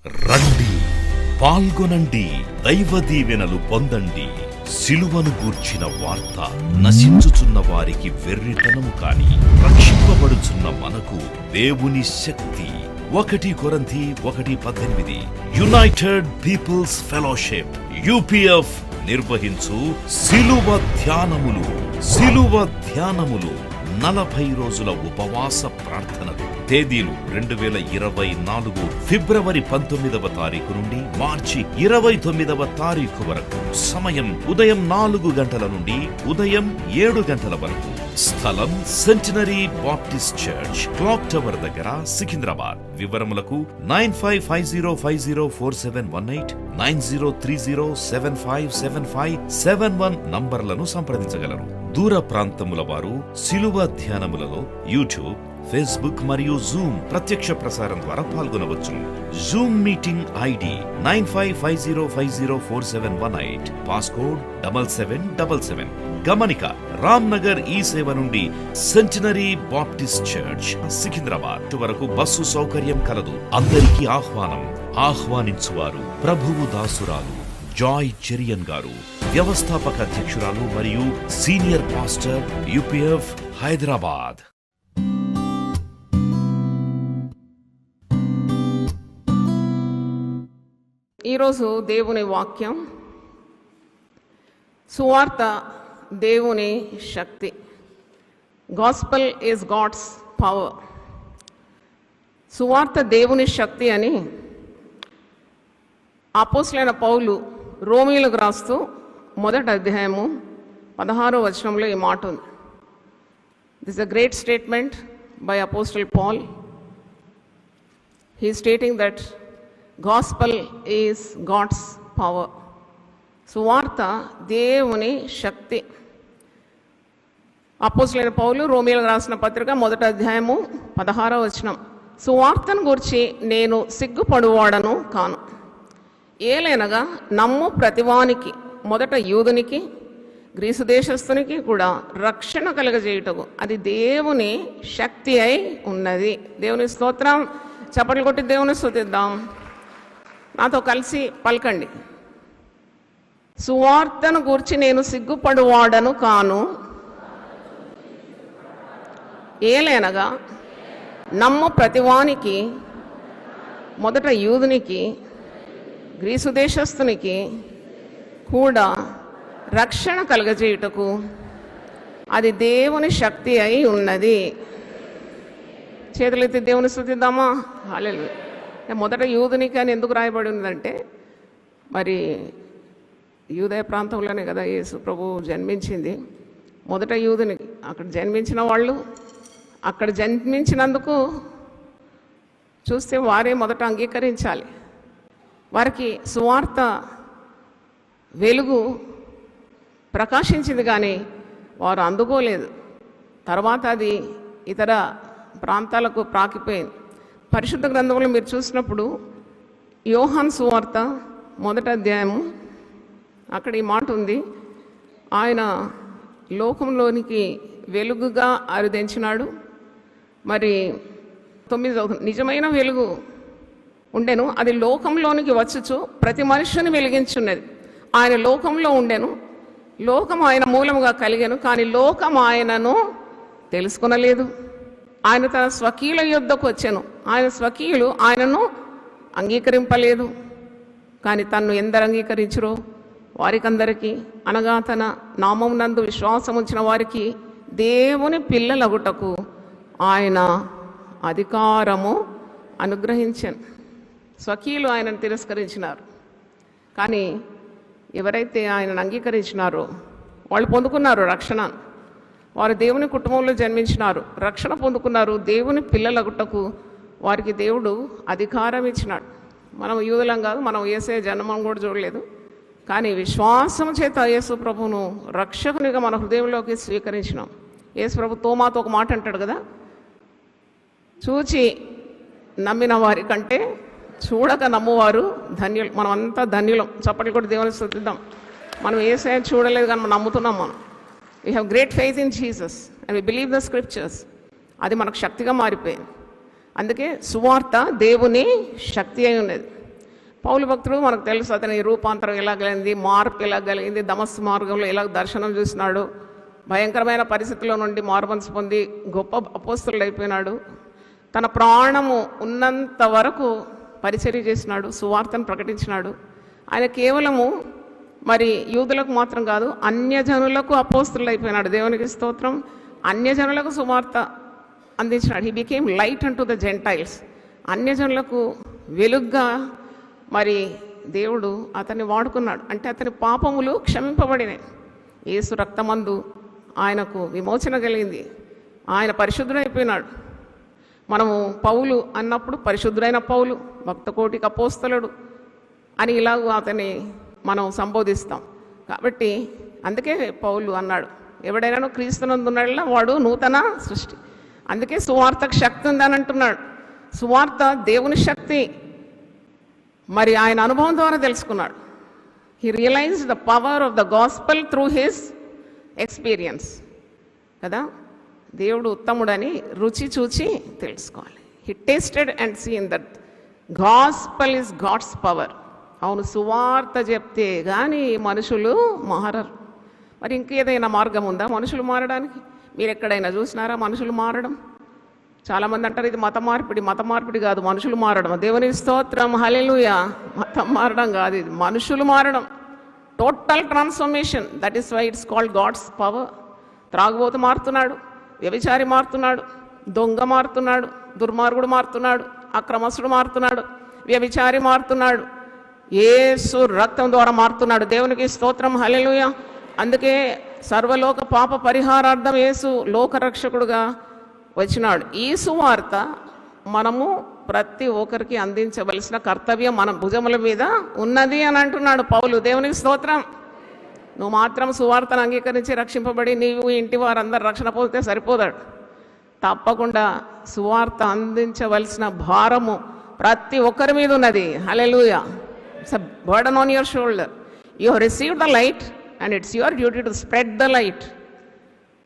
రండి, పాల్గొనండి, దైవ దీవెనలు పొందండి. సిలువను గూర్చిన వార్త నశించుచున్న వారికి వెర్రితనము కాని రక్షింపబడుచున్న మనకు దేవుని శక్తి. 1 కొరింథీ 1:18 యునైటెడ్ పీపుల్స్ ఫెలోషిప్ UPF నిర్వహించు సిలువ ధ్యానములు. 40 రోజుల ఉపవాస ప్రార్థనలు. తేదీలు 2024 ఫిబ్రవరి 19వ తారీఖు నుండి మార్చి 29వ తారీఖు వరకు. సమయం ఉదయం 4 గంటల నుండి ఉదయం 7 గంటల వరకు. స్థలం centenary Baptist church, clock tower దగ్గర, సికింద్రాబాద్. వివరములకు 9550504718 9030757571 నంబర్లను సంప్రదించగలరు. దూర ప్రాంతముల వారు సిలువ ధ్యానములలో యూట్యూబ్, ఫేస్బుక్ మరియు జూమ్ ప్రత్యక్ష ప్రసారం ద్వారా పాల్గొనవచ్చు. Zoom meeting ID 9550504718 passcode 7777. గమనిక: రామ్ నగర్ ఈ సేవ నుండి సెంటినరీ బాప్టిస్ట్ చర్చ్, సికింద్రాబాద్ వరకు బస్సు సౌకర్యం కలదు. అందరికీ ఆహ్వానం. ఆహ్వానించువారు ప్రభువు దాసురాలు జాయ్ చెరియన్ గారు, వ్యవస్థాపక అధ్యక్షురాలు మరియు సీనియర్ పాస్టర్ UPF హైదరాబాద్. ఈరోజు దేవుని వాక్యం, సువార్త దేవుని శక్తి. Gospel is God's power. సువార్త దేవుని శక్తి అని అపోస్తలుడైన పౌలు రోమీయులకు రాస్తూ 1వ అధ్యాయము 16వ వచనంలో ఈ మాట ఉంది. This a great statement by apostle Paul. He stating that gospel is God's power. సువార్త దేవుని శక్తి. అపోస్తలుడైన పౌలు రోమీయులకు రాసిన పత్రిక 1వ అధ్యాయము 16వ వచనం. సువార్తను గురించి నేను సిగ్గుపడువాడను కాను. ఏలైనగా నమ్ము ప్రతివానికి, మొదట యూదునికి గ్రీసు దేశస్థునికి కూడా రక్షణ కలుగజేయుటకు అది దేవుని శక్తి అయి ఉన్నది. దేవుని స్తోత్రం. చప్పట్లు కొట్టి దేవుని స్తుతిద్దాం. నాతో కలిసి పలకండి. సువార్తను గూర్చి నేను సిగ్గుపడువాడను కాను. ఏలైనగా నమ్ము ప్రతివానికి, మొదట యూదునికి గ్రీసు దేశస్థునికి కూడా రక్షణ కలుగజేయుటకు అది దేవుని శక్తి అయి ఉన్నది. చేతులెత్తి దేవుని స్తుతిద్దామా? హల్లెలూయా. మొదట యూదునికి అని ఎందుకు రాయబడి ఉందంటే, మరి యూదయ ప్రాంతంలోనే కదా యేసు ప్రభు జన్మించింది. మొదట యూదునికి, అక్కడ జన్మించిన వాళ్ళు అక్కడ జన్మించినందుకు చూస్తే వారే మొదట అంగీకరించాలి. వారికి సువార్త వెలుగు ప్రకాశించింది కానీ వారు అందుకోలేదు. తర్వాత అది ఇతర ప్రాంతాలకు ప్రాకిపోయింది. పరిశుద్ధ గ్రంథంలో మీరు చూసినప్పుడు యోహాను సువార్త 1వ అధ్యాయము అక్కడ ఈ మాట ఉంది. ఆయన లోకంలోనికి వెలుగుగా అరుదించినాడు. మరి 9 నిజమైన వెలుగు ఉండెను, అది లోకంలోనికి వచ్చుచు ప్రతి మనుషుని వెలిగించున్నది. ఆయన లోకంలో ఉండెను, లోకం ఆయన మూలముగా కలిగెను, కానీ లోకం ఆయనను తెలుసుకొనలేదు. ఆయన తన స్వకీయుల యొద్దకు వచ్చెను, ఆయన స్వకీయులు ఆయనను అంగీకరింపలేదు. కానీ తన్ను ఎందరు అంగీకరించురో వారికందరికీ, అనగా తన నామమునందు విశ్వాసం ఉంచిన వారికి దేవుని పిల్లలగుటకు ఆయన అధికారము అనుగ్రహించాను. స్వకీయులు ఆయనను తిరస్కరించినారు, కానీ ఎవరైతే ఆయనను అంగీకరించినారో వాళ్ళు పొందుకున్నారు రక్షణ. వారు దేవుని కుటుంబంలో జన్మించినారు, రక్షణ పొందుకున్నారు. దేవుని పిల్లలగుటకు వారికి దేవుడు అధికారం ఇచ్చినాడు. మనం యూదులం కాదు, మనం యేసే జన్మం కూడా చూడలేదు, కానీ విశ్వాసం చేత యేసు ప్రభువును రక్షకునిగా మన హృదయంలోకి స్వీకరించినాం. యేసు ప్రభు తోమాతో ఒక మాట అంటాడు కదా, చూచి నమ్మిన వారి కంటే చూడక నమ్మువారు ధన్యులు. మనం అంతా ధన్యులం. చప్పట్లు కూడా దేవుని స్తుతిద్దాం. మనం యేసయ్య చూడలేదు కానీ మనం నమ్ముతున్నాం. మనం we have great faith in Jesus and we believe the scriptures. అది మనకు శక్తిగా మారిపోయింది. అందుకే సువార్త దేవుని శక్తి అయి ఉన్నది. పౌలు భక్తుడు మనకు తెలుసు, అతని రూపాంతరం ఎలా కలిగింది, మార్పు ఎలా కలిగింది, దమస్సు మార్గంలో ఎలా దర్శనం చూసినాడు, భయంకరమైన పరిస్థితుల్లో నుండి మారుమనసు పొంది గొప్ప అపోస్తలుడు అయిపోయినాడు. తన ప్రాణము ఉన్నంత వరకు పరిచర్య చేసినాడు, సువార్తను ప్రకటించినాడు. ఆయన కేవలము మరి యూదులకు మాత్రం కాదు, అన్యజనులకు అపోస్తలుడు అయిపోయినాడు. దేవునికి స్తోత్రం. అన్యజనులకు సువార్త అందించినాడు. He became light unto the Gentiles. అన్యజనులకు వెలుగ్గా మరి దేవుడు అతన్ని వాడుకున్నాడు. అంటే అతని పాపములు క్షమింపబడినాయి. యేసు రక్తమందు ఆయనకు విమోచన కలిగింది. ఆయన పరిశుద్ధుడైపోయినాడు. మనము పౌలు అన్నప్పుడు పరిశుద్ధుడైన పౌలు, భక్తకోటికి అపోస్తలుడు అని ఇలాగ అతన్ని మనం సంబోధిస్తాం. కాబట్టి అందుకే పౌలు అన్నాడు, ఎవడైనా క్రీస్తునందున్నాడో వాడు నూతన సృష్టి. అందుకే సువార్తకు శక్తి ఉందని అంటున్నాడు. సువార్త దేవుని శక్తి మరి ఆయన అనుభవం ద్వారా తెలుసుకున్నాడు. He realize the power of the gospel through his experience కదా. దేవుడు ఉత్తముడని రుచి చూచి తెలుసుకోవాలి. He tasted and seen that gospel is God's power. అవును, సువార్త చెప్తే కానీ మనుషులు మారరు. మరి ఇంకేదైనా మార్గం ఉందా మనుషులు మారడానికి? మీరు ఎక్కడైనా చూసినారా మనుషులు మారడం? చాలామంది అంటారు ఇది మత మార్పిడి. మత మార్పిడి కాదు, మనుషులు మారడం. దేవుని స్తోత్రం, హల్లెలూయా. మతం మారడం కాదు, ఇది మనుషులు మారడం. Total transformation. That is why it's called God's power. త్రాగుబోతు మారుతున్నాడు, వ్యభిచారి మారుతున్నాడు, దొంగ మారుతున్నాడు, దుర్మార్గుడు మారుతున్నాడు, అక్రమస్తుడు మారుతున్నాడు, వ్యభిచారి మారుతున్నాడు, యేసు రక్తం ద్వారా మారుతున్నాడు. దేవునికి స్తోత్రం, హల్లెలూయా. అందుకే సర్వలోక పాప పరిహారార్థం యేసు లోకరక్షకుడుగా వచ్చినాడు. ఈ సువార్త మనము ప్రతి ఒక్కరికి అందించవలసిన కర్తవ్యం మన భుజముల మీద ఉన్నది అని అంటున్నాడు పౌలు. దేవునికి స్తోత్రం. నువ్వు మాత్రం సువార్తను అంగీకరించి రక్షింపబడి నీవు ఇంటి వారందరూ రక్షణ పొందితే సరిపోదాడు. తప్పకుండా సువార్త అందించవలసిన భారము ప్రతి ఒక్కరి మీద ఉన్నది. Hallelujah. It's a burden on your shoulder. You have received the light and it's your duty to spread the light.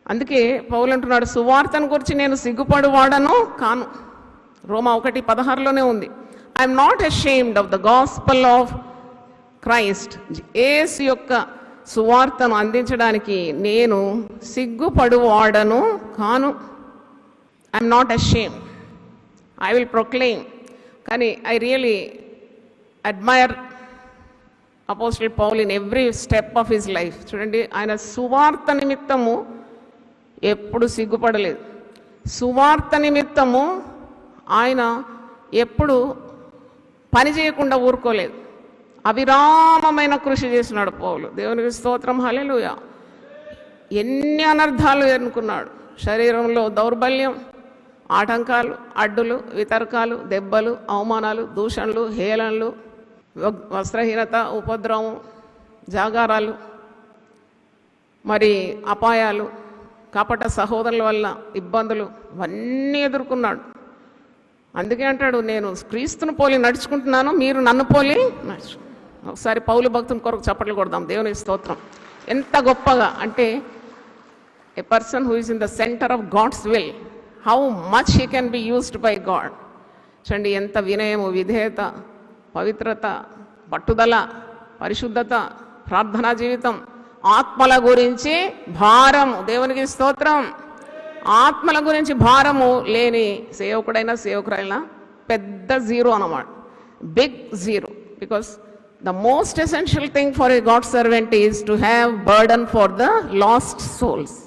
అందుకే పౌలు అంటున్నాడు, సువార్తను గురించి నేను సిగ్గుపడువాడను కాను. రోమా 1:16లోనే ఉంది. I'm not ashamed of the gospel of Christ. యేసు యొక్క సువార్తను అందించడానికి నేను సిగ్గుపడువాడను కాను. I'm not ashamed, I will proclaim. కానీ I really admire apostle Paul in every step of his life. చూడండి, ఆయన సువార్త నిమిత్తము ఎప్పుడు సిగ్గుపడలేదు. సువార్త నిమిత్తము ఆయన ఎప్పుడు పని చేయకుండా ఊరుకోలేదు. అవిరామమైన కృషి చేసినాడు పౌలు. దేవునికి స్తోత్రం, హల్లెలూయా. ఎన్ని అనర్థాలు ఎన్నుకున్నాడు. శరీరంలో దౌర్బల్యం, ఆటంకాలు, అడ్డులు, వితర్కాలు, దెబ్బలు, అవమానాలు, దూషణలు, హేళనలు, వస్త్రహీనత, ఉపద్రవం, జాగారాలు, మరి అపాయాలు, కపట సహోదరుల వల్ల ఇబ్బందులు, ఇవన్నీ ఎదుర్కొన్నాడు. అందుకే అంటాడు, నేను క్రీస్తుని పోలి నడుచుకుంటున్నాను, మీరు నన్ను పోలి నడుచు. ఒకసారి పౌలు భక్తుని కొరకు చప్పట్లు కొడదాం. దేవుని స్తోత్రం. ఎంత గొప్పగా అంటే a person who is in the centre of God's will, how much he can be used by God. చూడండి, ఎంత వినయము, విధేయత, పవిత్రత, పట్టుదల, పరిశుద్ధత, ప్రార్థనా జీవితం, ఆత్మల గురించి భారము. దేవునికి స్తోత్రం. ఆత్మల గురించి భారము లేని సేవకుడైనా సేవకుడైనా పెద్ద జీరో అన్నమాట, big zero. Because the most essential thing for a God servant is to have burden for the lost souls.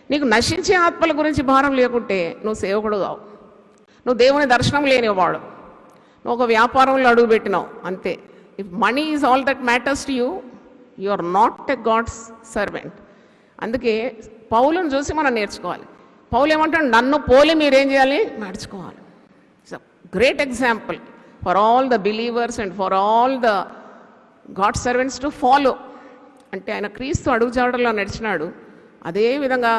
నీకు నశించే ఆత్మల గురించి భారం లేకుంటే నువ్వు సేవకుడు కావు. నువ్వు దేవుని దర్శనం లేనివాడు. నువ్వు ఒక వ్యాపారంలో అడుగు పెట్టినావు అంతే. If money is all that matters to you, you are not a God's servant. అందుకే పౌలును చూసి మనం నేర్చుకోవాలి. పౌలు ఏమంటాడు, నన్ను పోలి మీరేం చేయాలి, నడుచుకోవాలి. It's a great example for all the believers and for all the God servants to follow. అంటే ఆయన క్రీస్తు అడుగుజాడల్లో నడిచినాడు, అదేవిధంగా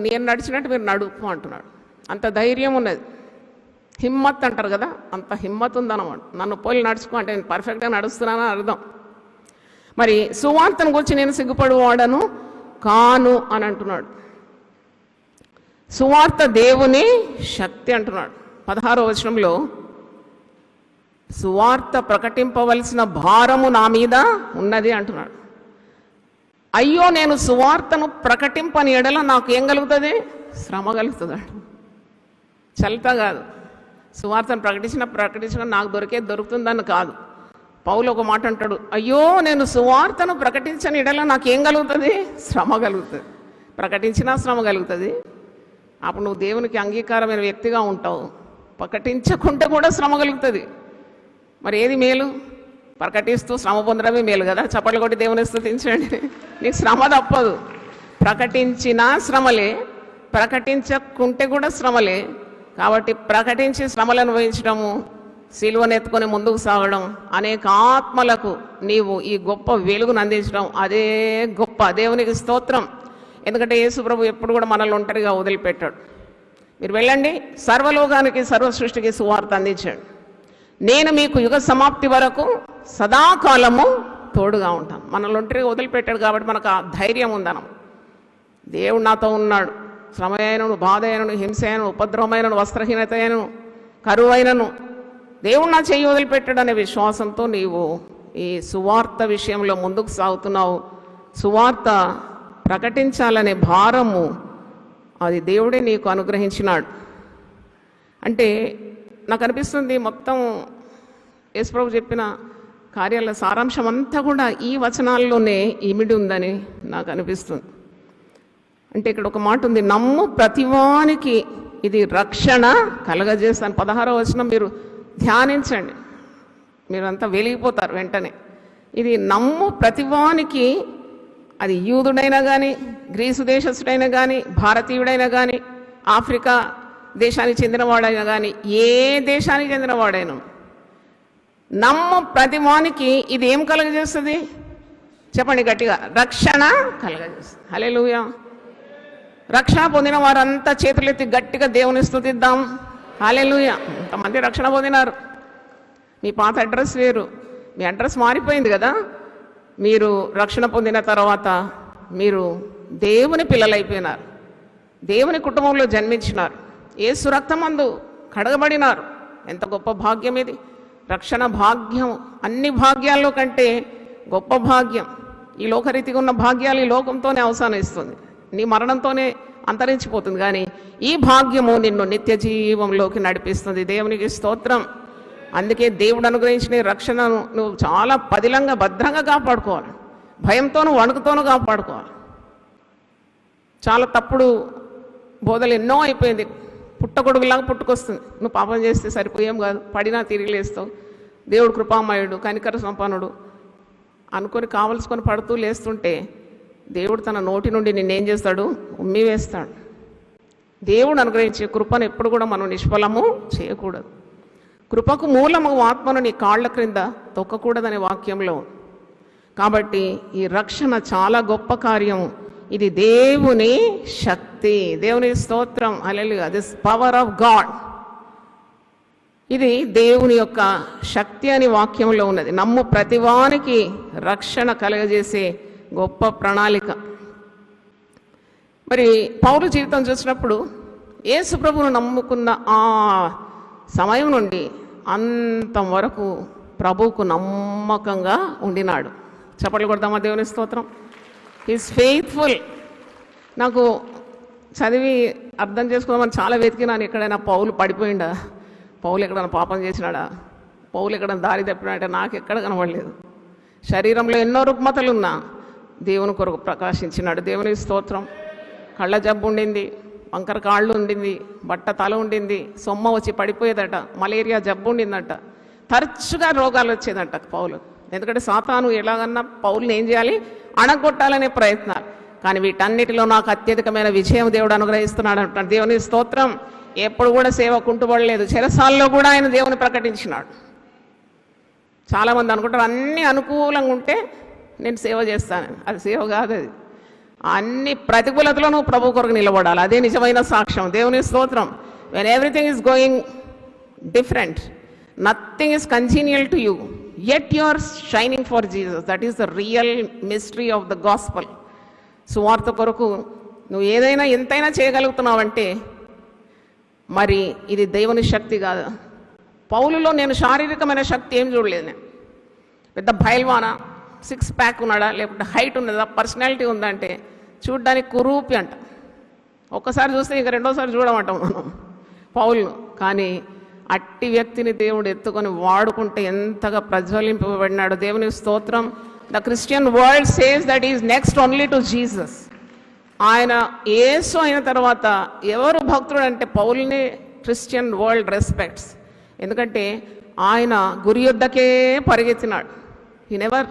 నేను నడిచినట్టు మీరు నడుపు అంటున్నాడు. అంత ధైర్యం ఉన్నది, హిమ్మత్ అంటారు కదా, అంత హిమ్మత్ ఉందన్నమాట. నన్ను పోలి నడుచుకో అంటే నేను పర్ఫెక్ట్గా నడుస్తున్నానని అర్థం. మరి సువార్తను గురించి నేను సిగ్గుపడువాడను కాను అని అంటున్నాడు. సువార్త దేవుని శక్తి అంటున్నాడు. 16వ వచనంలో సువార్త ప్రకటింపవలసిన భారము నా మీద ఉన్నది అంటున్నాడు. అయ్యో నేను సువార్తను ప్రకటింపని ఎడల నాకు ఏం కలుగుతుంది? శ్రమ కలుగుతుంది. చల్తా కాదు, సువార్తను ప్రకటించిన నాకు దొరుకుతుందని కాదు. పౌలు ఒక మాట అంటాడు, అయ్యో నేను సువార్తను ప్రకటించని ఎడల నాకేం కలుగుతుంది? శ్రమ కలుగుతుంది. ప్రకటించినా శ్రమ కలుగుతుంది. అప్పుడు నువ్వు దేవునికి అంగీకారమైన వ్యక్తిగా ఉంటావు. ప్రకటించకుంటే కూడా శ్రమ కలుగుతుంది. మరి ఏది మేలు? ప్రకటిస్తూ శ్రమ పొందడమే మేలు కదా. చప్పట్లు కొట్టి దేవుని స్తుతించండి. నీకు శ్రమ తప్పదు. ప్రకటించినా శ్రమలే, ప్రకటించకుంటే కూడా శ్రమలే. కాబట్టి ప్రకటించి శ్రమలు అనుభవించడము, సిలువను ఎత్తుకొని ముందుకు సాగడం, అనేక ఆత్మలకు నీవు ఈ గొప్ప వెలుగును అందించడం, అదే గొప్ప. దేవునికి స్తోత్రం. ఎందుకంటే యేసు ప్రభు ఎప్పుడు కూడా మనల్ని ఒంటరిగా వదిలిపెట్టాడు. మీరు వెళ్ళండి, సర్వలోకానికి సర్వ సృష్టికి సువార్త అందించాడు. నేను మీకు యుగ సమాప్తి వరకు సదాకాలము తోడుగా ఉంటాను. మనల్ని ఒంటరిగా వదిలిపెట్టాడు కాబట్టి మనకు ఆ ధైర్యం ఉందనం. దేవుడు నాతో ఉన్నాడు. శ్రమ అయినను, బాధ అయినను, హింస అయినను, ఉపద్రవమైనను, వస్త్రహీనత అయినను, కరువు అయినను దేవుడు నా చెయ్యి వదిలిపెట్టాడు అనే విశ్వాసంతో నీవు ఈ సువార్త విషయంలో ముందుకు సాగుతున్నావు. సువార్త ప్రకటించాలనే భారము అది దేవుడే నీకు అనుగ్రహించినాడు. అంటే నాకు అనిపిస్తుంది మొత్తం యేసుప్రభు చెప్పిన కార్యాల సారాంశం అంతా కూడా ఈ వచనాల్లోనే ఇమిడి ఉందని నాకు అనిపిస్తుంది. అంటే ఇక్కడ ఒక మాట ఉంది, నమ్ము ప్రతివానికి ఇది రక్షణ కలగజేస్తాను. 16వ వచనం మీరు ధ్యానించండి, మీరంతా వెలిగిపోతారు వెంటనే. ఇది నమ్ము ప్రతివానికి, అది యూదుడైనా కానీ, గ్రీసు దేశస్థుడైనా కానీ, భారతీయుడైనా కానీ, ఆఫ్రికా దేశానికి చెందినవాడైనా కానీ, ఏ దేశానికి చెందినవాడైనా నమ్ము ప్రతివానికి ఇది ఏం కలగజేస్తుంది? చెప్పండి గట్టిగా, రక్షణ కలగజేస్తుంది. హల్లెలూయా. రక్షణ పొందిన వారంతా చేతులెత్తి గట్టిగా దేవుని స్తుతిద్దాం. హల్లెలూయా. ఇంతమంది రక్షణ పొందినారు. మీ పాత అడ్రస్ వేరు, మీ అడ్రస్ మారిపోయింది కదా. మీరు రక్షణ పొందిన తర్వాత మీరు దేవుని పిల్లలైపోయినారు, దేవుని కుటుంబంలో జన్మించినారు, యేసు రక్తమందు కడగబడినారు. ఎంత గొప్ప భాగ్యం ఇది! రక్షణ భాగ్యం అన్ని భాగ్యాల్లో కంటే గొప్ప భాగ్యం. ఈ లోకరీతిగా ఉన్న భాగ్యాలు ఈ లోకంతోనే అవసానిస్తుంది, నీ మరణంతోనే అంతరించిపోతుంది. కానీ ఈ భాగ్యము నిన్ను నిత్య జీవంలోకి నడిపిస్తుంది. దేవునికి స్తోత్రం. అందుకే దేవుడు అనుగ్రహించిన రక్షణను నువ్వు చాలా పదిలంగా భద్రంగా కాపాడుకోవాలి. భయంతోనూ వణుకుతోనూ కాపాడుకోవాలి. చాలా తప్పుడు బోధలు ఎన్నో అయిపోయింది. పుట్టగొడుగులాగా పుట్టుకొస్తుంది. నువ్వు పాపం చేస్తే సరిపోయేం కాదు, పడినా తిరిగి లేస్తావు, దేవుడు కృపామయుడు, కనికర సంపన్నుడు అనుకొని కావలసుకొని పడుతూ లేస్తుంటే దేవుడు తన నోటి నుండి నిన్నేం చేస్తాడు? ఉమ్మి వేస్తాడు. దేవుడు అనుగ్రహించే కృపను ఎప్పుడు కూడా మనం నిష్ఫలము చేయకూడదు. కృపకు మూలము ఆత్మను నీ కాళ్ల క్రింద తొక్కకూడదనే వాక్యంలో. కాబట్టి ఈ రక్షణ చాలా గొప్ప కార్యము. ఇది దేవుని శక్తి. దేవుని స్తోత్రం. హల్లెలూయా. దిస్ పవర్ ఆఫ్ గాడ్, ఇది దేవుని యొక్క శక్తి అని వాక్యంలో ఉన్నది. నమ్ము ప్రతివానికి రక్షణ కలుగజేసే గొప్ప ప్రణాళిక. మరి పౌలు జీవితం చూసినప్పుడు యేసు ప్రభువును నమ్ముకున్న ఆ సమయం నుండి అంతం వరకు ప్రభువుకు నమ్మకంగా ఉండినాడు. చప్పట్లు కొడదామా దేవుని స్తోత్రం. Is faithful. నాకు చదివి అర్థం చేసుకుందామని చాలా వెతికినాను. ఎక్కడైనా పౌలు పడిపోయిండా, పౌలు ఎక్కడైనా పాపం చేసినాడా, పౌలు ఎక్కడైనా దారి తప్పినాడంటే నాకు ఎక్కడ కనబడలేదు. శరీరంలో ఎన్నో రుగ్మతలున్నా దేవుని కొరకు ప్రకాశించినాడు. దేవుని స్తోత్రం. కళ్ళ జబ్బు ఉండింది, వంకర కాళ్ళు ఉండింది, బట్ట తల ఉండింది, సొమ్మ వచ్చి పడిపోయేదట, మలేరియా జబ్బు ఉండిందట, తరచుగా రోగాలు వచ్చేదట పౌలు. ఎందుకంటే సాతాను ఎలాగన్నా పౌలుని ఏం చేయాలి? అణగొట్టాలనే ప్రయత్నాలు. కానీ వీటన్నిటిలో నాకు అత్యధికమైన విజయం దేవుడు అనుగ్రహిస్తున్నాడు అంటాడు. దేవుని స్తోత్రం. ఎప్పుడు కూడా సేవ కుంటుపడలేదు. చెరసాల్లో కూడా ఆయన దేవుని ప్రకటించినాడు. చాలామంది అనుకుంటారు అన్నీ అనుకూలంగా ఉంటే నేను సేవ చేస్తాను. అది సేవ కాదు. అది అన్ని ప్రతికూలతలో నువ్వు ప్రభు కొరకు నిలబడాలి. అదే నిజమైన సాక్ష్యం. దేవుని స్తోత్రం. When everything is going different, nothing is congenial to you, yet you are shining for Jesus. That is the real mystery of the gospel. సువార్త కొరకు నువ్వు ఏదైనా ఎంతైనా చేయగలుగుతున్నావంటే మరి ఇది దేవుని శక్తి కాదు, పౌలులో నేను శారీరకమైన శక్తి ఏం చూడలేదు. నేను పెద్ద భైల్వానా, 6 ప్యాక్ ఉన్నాడా, లేకపోతే హైట్ ఉన్నదా, పర్సనాలిటీ ఉందా అంటే చూడ్డానికి కురూపి అంట. ఒక్కసారి చూస్తే ఇంకా రెండోసారి చూడమంటాం మనం పౌలును. కానీ అట్టి వ్యక్తిని దేవుడు ఎత్తుకొని వాడుకుంటే ఎంతగా ప్రజ్వలింపబడినాడు. దేవుని స్తోత్రం. The Christian world says that is next only to Jesus. ఆయన యేసు అయిన తర్వాత ఎవరు భక్తుడు అంటే పౌలుని క్రిస్టియన్ వరల్డ్ రెస్పెక్ట్స్. ఎందుకంటే ఆయన గురి యొద్దకే పరిగెత్తినాడు. He never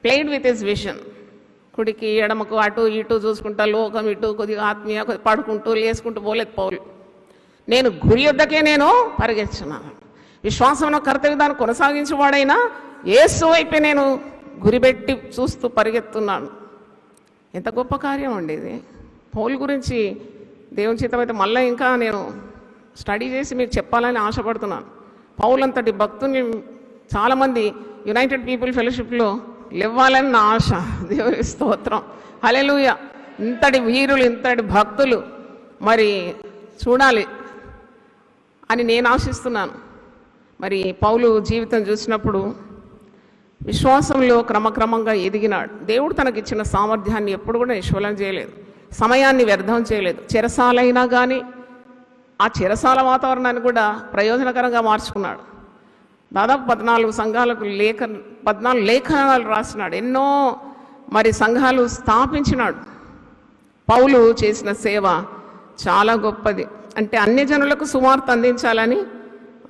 played with his vision. కుడికి ఎడమకు అటు ఇటు చూసుకుంటా, లోకం ఇటు కొద్దిగా ఆత్మీయ కొద్దిగా పడుకుంటూ లేసుకుంటూ పోలేదు పౌలు. నేను గురి యొద్దకే నేను పరిగెత్తున్నాను. విశ్వాసంలో కర్తవ్య దాన్ని కొనసాగించేవాడైనా యేసు వైపే నేను గురిపెట్టి చూస్తూ పరిగెత్తున్నాను. ఎంత గొప్ప కార్యం అండి ఇది. పౌలు గురించి దేవుని చిత్తమైతే మళ్ళీ ఇంకా నేను స్టడీ చేసి మీకు చెప్పాలని ఆశపడుతున్నాను. పౌలు అంతటి భక్తుని చాలామంది యునైటెడ్ పీపుల్ ఫెలోషిప్లో లేవాలని నా ఆశ. దేవుని స్తోత్రం. హల్లెలూయా. ఇంతటి వీరులు, ఇంతటి భక్తులు మరి చూడాలి అని నేను ఆశిస్తున్నాను. మరి పౌలు జీవితం చూసినప్పుడు విశ్వాసంలో క్రమక్రమంగా ఎదిగినాడు. దేవుడు తనకిచ్చిన సామర్థ్యాన్ని ఎప్పుడు కూడా నిష్ఫలం చేయలేదు, సమయాన్ని వ్యర్థం చేయలేదు. చెరసాలైనా కానీ ఆ చెరసాల వాతావరణాన్ని కూడా ప్రయోజనకరంగా మార్చుకున్నాడు. దాదాపు 14 సంఘాలకు 14 లేఖనాలు రాసినాడు. ఎన్నో మరి సంఘాలు స్థాపించినాడు. పౌలు చేసిన సేవ చాలా గొప్పది. అంటే అన్ని జనులకు సువార్త అందించాలని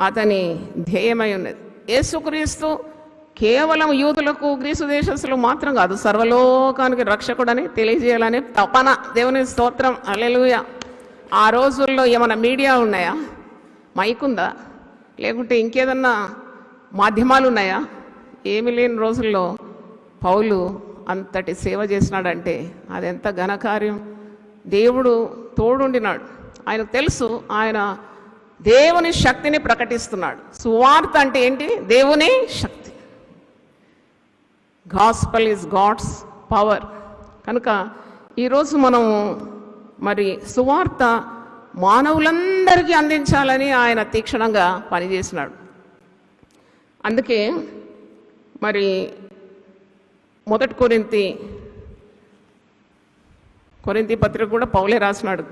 అతని ధ్యేయమై ఉన్నది. యేసుక్రీస్తు కేవలం యూదులకు, గ్రీసు దేశస్తులు మాత్రం కాదు, సర్వలోకానికి రక్షకుడని తెలియజేయాలని తపన. దేవుని స్తోత్రం. హల్లెలూయా. ఆ రోజుల్లో ఏమైనా మీడియా ఉన్నాయా, మైక్ ఉందా, లేకుంటే ఇంకేదన్నా మాధ్యమాలు ఉన్నాయా? ఏమీ లేని రోజుల్లో పౌలు అంతటి సేవ చేసినాడంటే అదెంత ఘనకార్యం. దేవుడు తోడుండినాడు. ఆయనకు తెలుసు ఆయన దేవుని శక్తిని ప్రకటిస్తున్నాడు. సువార్త అంటే ఏంటి? దేవుని శక్తి. Gospel is God's power. కనుక ఈరోజు మనము మరి సువార్త మానవులందరికీ అందించాలని ఆయన తీక్షణంగా పనిచేసినాడు. అందుకే మరి 1 కొరింథీ పత్రిక కూడా పౌలే రాసినాడు.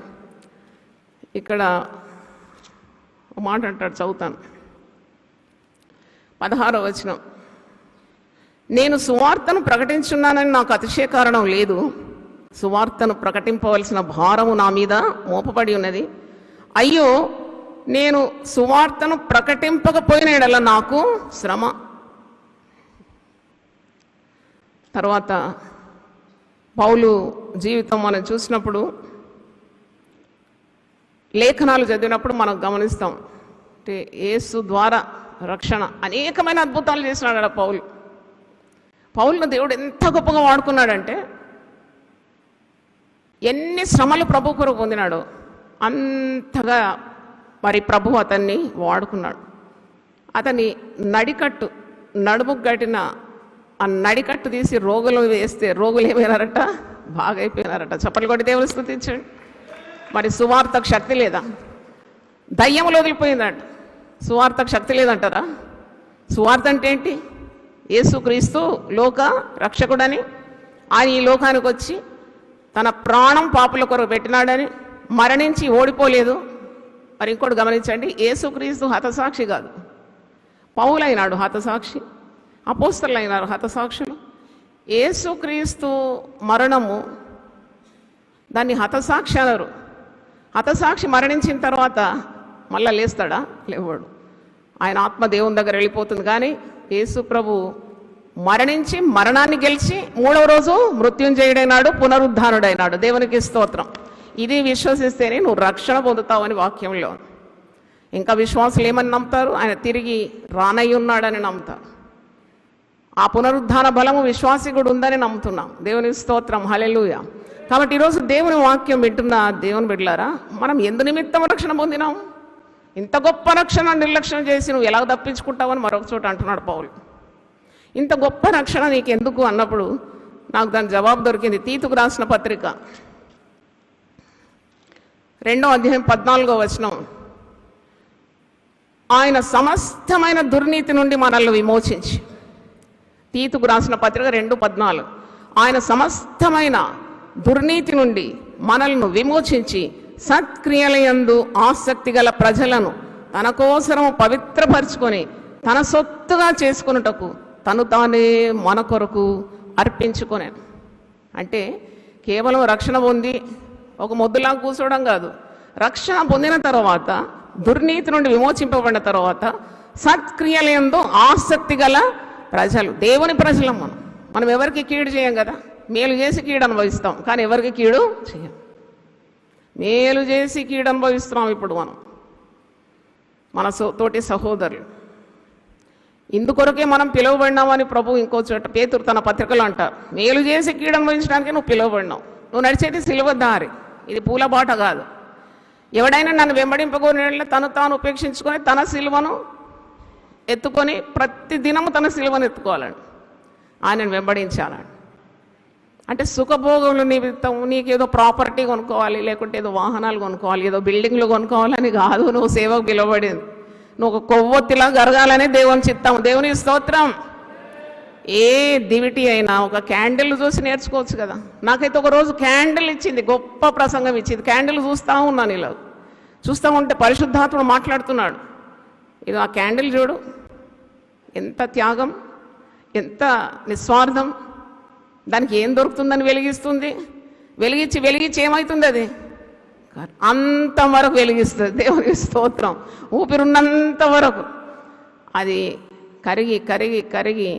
ఇక్కడ ఒక మాట అంటాడు, చదువుతాను. 16వ వచనం. నేను సువార్తను ప్రకటించున్నానని నాకు అతిశయ కారణం లేదు. సువార్తను ప్రకటింపవలసిన భారము నా మీద మోపబడి ఉన్నది. అయ్యో, నేను సువార్తను ప్రకటింపకపోయిన యెడల నాకు శ్రమ. తర్వాత పౌలు జీవితం మనం చూసినప్పుడు, లేఖనాలు చదివినప్పుడు మనం గమనిస్తాం. అంటే యేసు ద్వారా రక్షణ అనేకమైన అద్భుతాలు చేసినాడు పౌలును దేవుడు ఎంత గొప్పగా వాడుకున్నాడంటే, ఎన్ని శ్రమలు ప్రభు కొరకు పొందినాడో అంతగా మరి ప్రభు అతన్ని వాడుకున్నాడు. అతని నడుముకు కట్టిన ఆ నడికట్టు తీసి రోగులు వేస్తే రోగులు ఏమైనారట? బాగా అయిపోయినారట. చప్పట్లు కొట్టి దేవుని స్తుతించండి. మరి సువార్తకు శక్తి లేదా? దయ్యములు వదిలిపోయిందంట. సువార్తకు శక్తి లేదంటారా? సువార్త అంటే ఏంటి? యేసుక్రీస్తు లోక రక్షకుడని, ఆయన ఈ లోకానికి వచ్చి తన ప్రాణం పాపుల కొరకు పెట్టినాడని, మరణించి ఓడిపోలేదు. మరి ఇంకోటి గమనించండి, యేసుక్రీస్తు హతసాక్షి కాదు, పౌలైనాడు హతసాక్షి, అపోస్తలులు అయినారు హతసాక్షులు. యేసుక్రీస్తు మరణము దాన్ని హతసాక్షి అన్నారు. హతసాక్షి మరణించిన తర్వాత మళ్ళా లేస్తాడా? లేవాడు. ఆయన ఆత్మ దేవుని దగ్గర వెళ్ళిపోతుంది. కానీ యేసు ప్రభు మరణించి మరణాన్ని గెలిచి 3వ రోజు మృత్యుంజయుడైనాడు, పునరుద్ధానుడైనాడు. దేవునికి స్తోత్రం. ఇది విశ్వసిస్తేనే నువ్వు రక్షణ పొందుతావని వాక్యంలో. ఇంకా విశ్వాసులు ఏమని నమ్ముతారు? ఆయన తిరిగి రానయ్యి ఉన్నాడని నమ్ముతారు. ఆ పునరుద్ధాన బలము విశ్వాసి కూడా ఉందని నమ్ముతున్నాం. దేవుని స్తోత్రం. హల్లెలూయా. కాబట్టి ఈరోజు దేవుని వాక్యం వింటున్న దేవుని బిడ్డలారా, మనం ఎందు నిమిత్తం రక్షణ పొందినాం? ఇంత గొప్ప రక్షణ నిర్లక్ష్యం చేసి నువ్వు ఎలా తప్పించుకుంటావని మరొక చోట అంటున్నాడు పౌలు. ఇంత గొప్ప రక్షణ నీకు ఎందుకు అన్నప్పుడు నాకు దాని జవాబు దొరికింది. తీతుకు రాసిన పత్రిక 2వ అధ్యాయం 14వ వచనం. ఆయన సమస్తమైన దుర్నీతి నుండి మనల్ని విమోచించి, తీతుకు రాసిన పత్రిక 2:14, ఆయన సమస్తమైన దుర్నీతి నుండి మనల్ని విమోచించి సత్క్రియలయందు ఆసక్తి గల ప్రజలను తన కోసరం పవిత్రపరుచుకొని తన సొత్తుగా చేసుకొనుటకు తను తానే మన కొరకు అర్పించుకొనేను. అంటే కేవలం రక్షణ పొంది ఒక మొద్దులా కూర్చోవడం కాదు. రక్షణ పొందిన తర్వాత, దుర్నీతి నుండి విమోచింపబడిన తర్వాత సత్క్రియలందు ఆసక్తి గల ప్రజలు, దేవుని ప్రజలం. మనం ఎవరికి కీడు చేయం కదా, మేలు చేసి కీడు అనుభవిస్తాం, కానీ ఎవరికి కీడు చేయం. మేలు చేసి కీడు అనుభవిస్తున్నాం ఇప్పుడు మన తోటి సహోదరులు. ఇందుకొరకే మనం పిలువబడినామని ప్రభు ఇంకో చోట పేతురు తన పత్రికలు అంటారు. మేలు చేసి కీడు అనుభవించడానికి నువ్వు పిలువబడినావు. నువ్వు నడిచేది సిలువ దారి, ఇది పూలబాట కాదు. ఎవడైనా నన్ను వెంబడింపగోని తను తాను ఉపేక్షించుకొని తన సిలువను ఎత్తుకొని ప్రతి దినము తన సిలువను ఎత్తుకోవాలండి, ఆయనను వెంబడించాలండి. అంటే సుఖభోగముల నిమిత్తం నీకేదో ప్రాపర్టీ కొనుక్కోవాలి, లేకుంటే ఏదో వాహనాలు కొనుక్కోవాలి, ఏదో బిల్డింగ్లు కొనుక్కోవాలని కాదు నువ్వు సేవకు పిలువబడింది. నువ్వు ఒక కొవ్వొత్తిలా జరగాలనే దేవుని చిత్తం. దేవుని స్తోత్రం. ఏ దివిటి అయినా ఒక క్యాండిల్ చూసి నేర్చుకోవచ్చు కదా. నాకైతే ఒక రోజు క్యాండిల్ ఇచ్చింది, గొప్ప ప్రసంగం ఇచ్చింది. క్యాండిల్ చూస్తూ ఉన్నాను, ఇలా చూస్తూ ఉంటే పరిశుద్ధాత్ముడు మాట్లాడుతున్నాడు. ఇది ఆ క్యాండిల్ చూడు, ఎంత త్యాగం, ఎంత నిస్వార్థం. దానికి ఏం దొరుకుతుందని వెలిగిస్తుంది. వెలిగించి ఏమవుతుంది? అది అంతవరకు వెలిగిస్తుంది. దేవుని స్తోత్రం. ఊపిరున్నంత వరకు అది కరిగి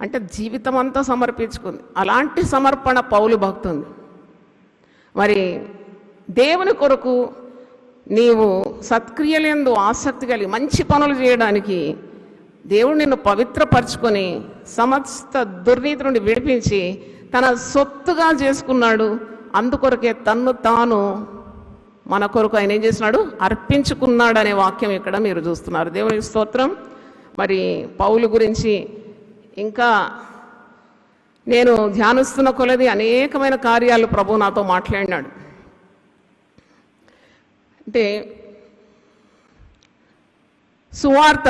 అంటే జీవితం అంతా సమర్పించుకుంది. అలాంటి సమర్పణ పౌలు భక్తుంది. మరి దేవుని కొరకు నీవు సత్క్రియలందు ఆసక్తి కలిగి మంచి పనులు చేయడానికి దేవుడు నిన్ను పవిత్రపరచుకొని సమస్త దుర్నీతి నుండి విడిపించి తన సొత్తుగా చేసుకున్నాడు. అందుకొరకే తన్ను తాను మన కొరకు ఆయన ఏం చేసినాడు? అర్పించుకున్నాడు అనే వాక్యం ఇక్కడ మీరు చూస్తున్నారు. దేవుని స్తోత్రం. మరి పౌలు గురించి ఇంకా నేను ధ్యానిస్తున్న కొలది అనేకమైన కార్యాలు ప్రభు నాతో మాట్లాడినాడు. అంటే సువార్త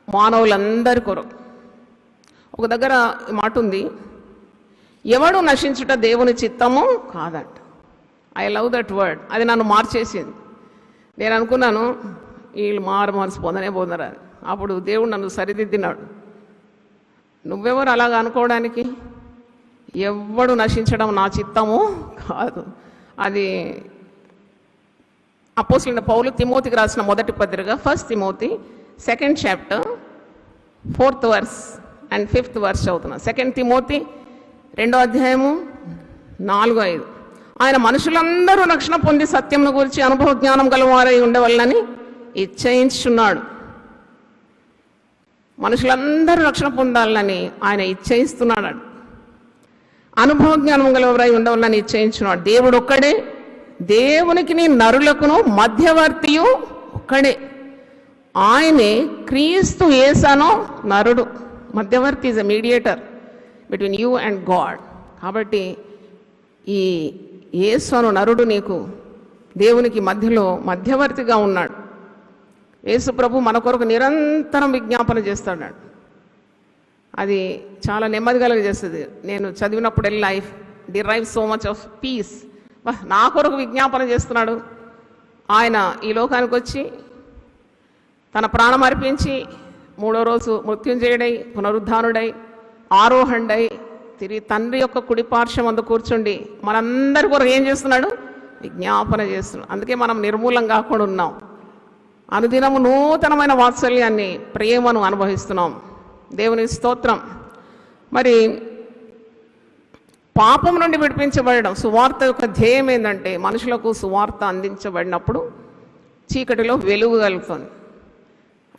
మానవులందరి కొరకు. ఒక దగ్గర మాట ఉంది, ఎవడు నశించుట దేవుని చిత్తము కాదంట. I love that word. అది నన్ను మార్చేసింది. నేను అనుకున్నాను వీళ్ళు మనసు పొందరా. అప్పుడు దేవుడు నన్ను సరిదిద్దినాడు. నువ్వెవరు అలాగ అనుకోవడానికి? ఎవడు నశించడం నా చిత్తము కాదు. అది అపోస్తలుడైన పౌలు తిమోతికి రాసిన మొదటి పత్రిక 1 Timothy 2nd chapter 4th verse and 5th verse చదువుతున్నా. 2 తిమోతి 2వ అధ్యాయము 4-5. ఆయన మనుషులందరూ రక్షణ పొంది సత్యంను గురించి అనుభవ జ్ఞానం గలవారై ఉండవల్లని ఇచ్చయించున్నాడు. మనుషులందరూ రక్షణ పొందాలని ఆయన ఇచ్చయిస్తున్నాడు. అనుభవ జ్ఞానం గలవారై ఉండవల్లని ఇచ్చయించున్నాడు. దేవుడు ఒక్కడే, దేవునికి నరులకును మధ్యవర్తియు ఒక్కడే. ఆయనే క్రీస్తు యేసను నరుడు. మధ్యవర్తి is a mediator between you and God. కాబట్టి ఈ యేసు అను నరుడు నీకు దేవునికి మధ్యలో మధ్యవర్తిగా ఉన్నాడు. యేసు ప్రభు మన కొరకు నిరంతరం విజ్ఞాపన చేస్తాడు. అది చాలా నెమ్మది కలుగజేస్తుంది. నేను చదివినప్పుడు life derive so much of piece. నా కొరకు విజ్ఞాపన చేస్తున్నాడు. ఆయన ఈ లోకానికి వచ్చి తన ప్రాణం అర్పించి 3వ రోజు మృత్యుంజయుడై పునరుద్ధానుడై ఆరోహణుడై తిరిగి తండ్రి యొక్క కుడి పార్శ్వం అందు కూర్చుండి మనందరి కొరకు ఏం చేస్తున్నాడు? విజ్ఞాపన చేస్తున్నాడు. అందుకే మనం నిర్మూలం కాకుండా ఉన్నాం. అనుదినము నూతనమైన వాత్సల్యాన్ని, ప్రేమను అనుభవిస్తున్నాం. దేవుని స్తోత్రం. మరి పాపం నుండి విడిపించబడడం సువార్త యొక్క ధ్యేయం ఏంటంటే మనుషులకు సువార్త అందించబడినప్పుడు చీకటిలో వెలుగు కలుగుతుంది.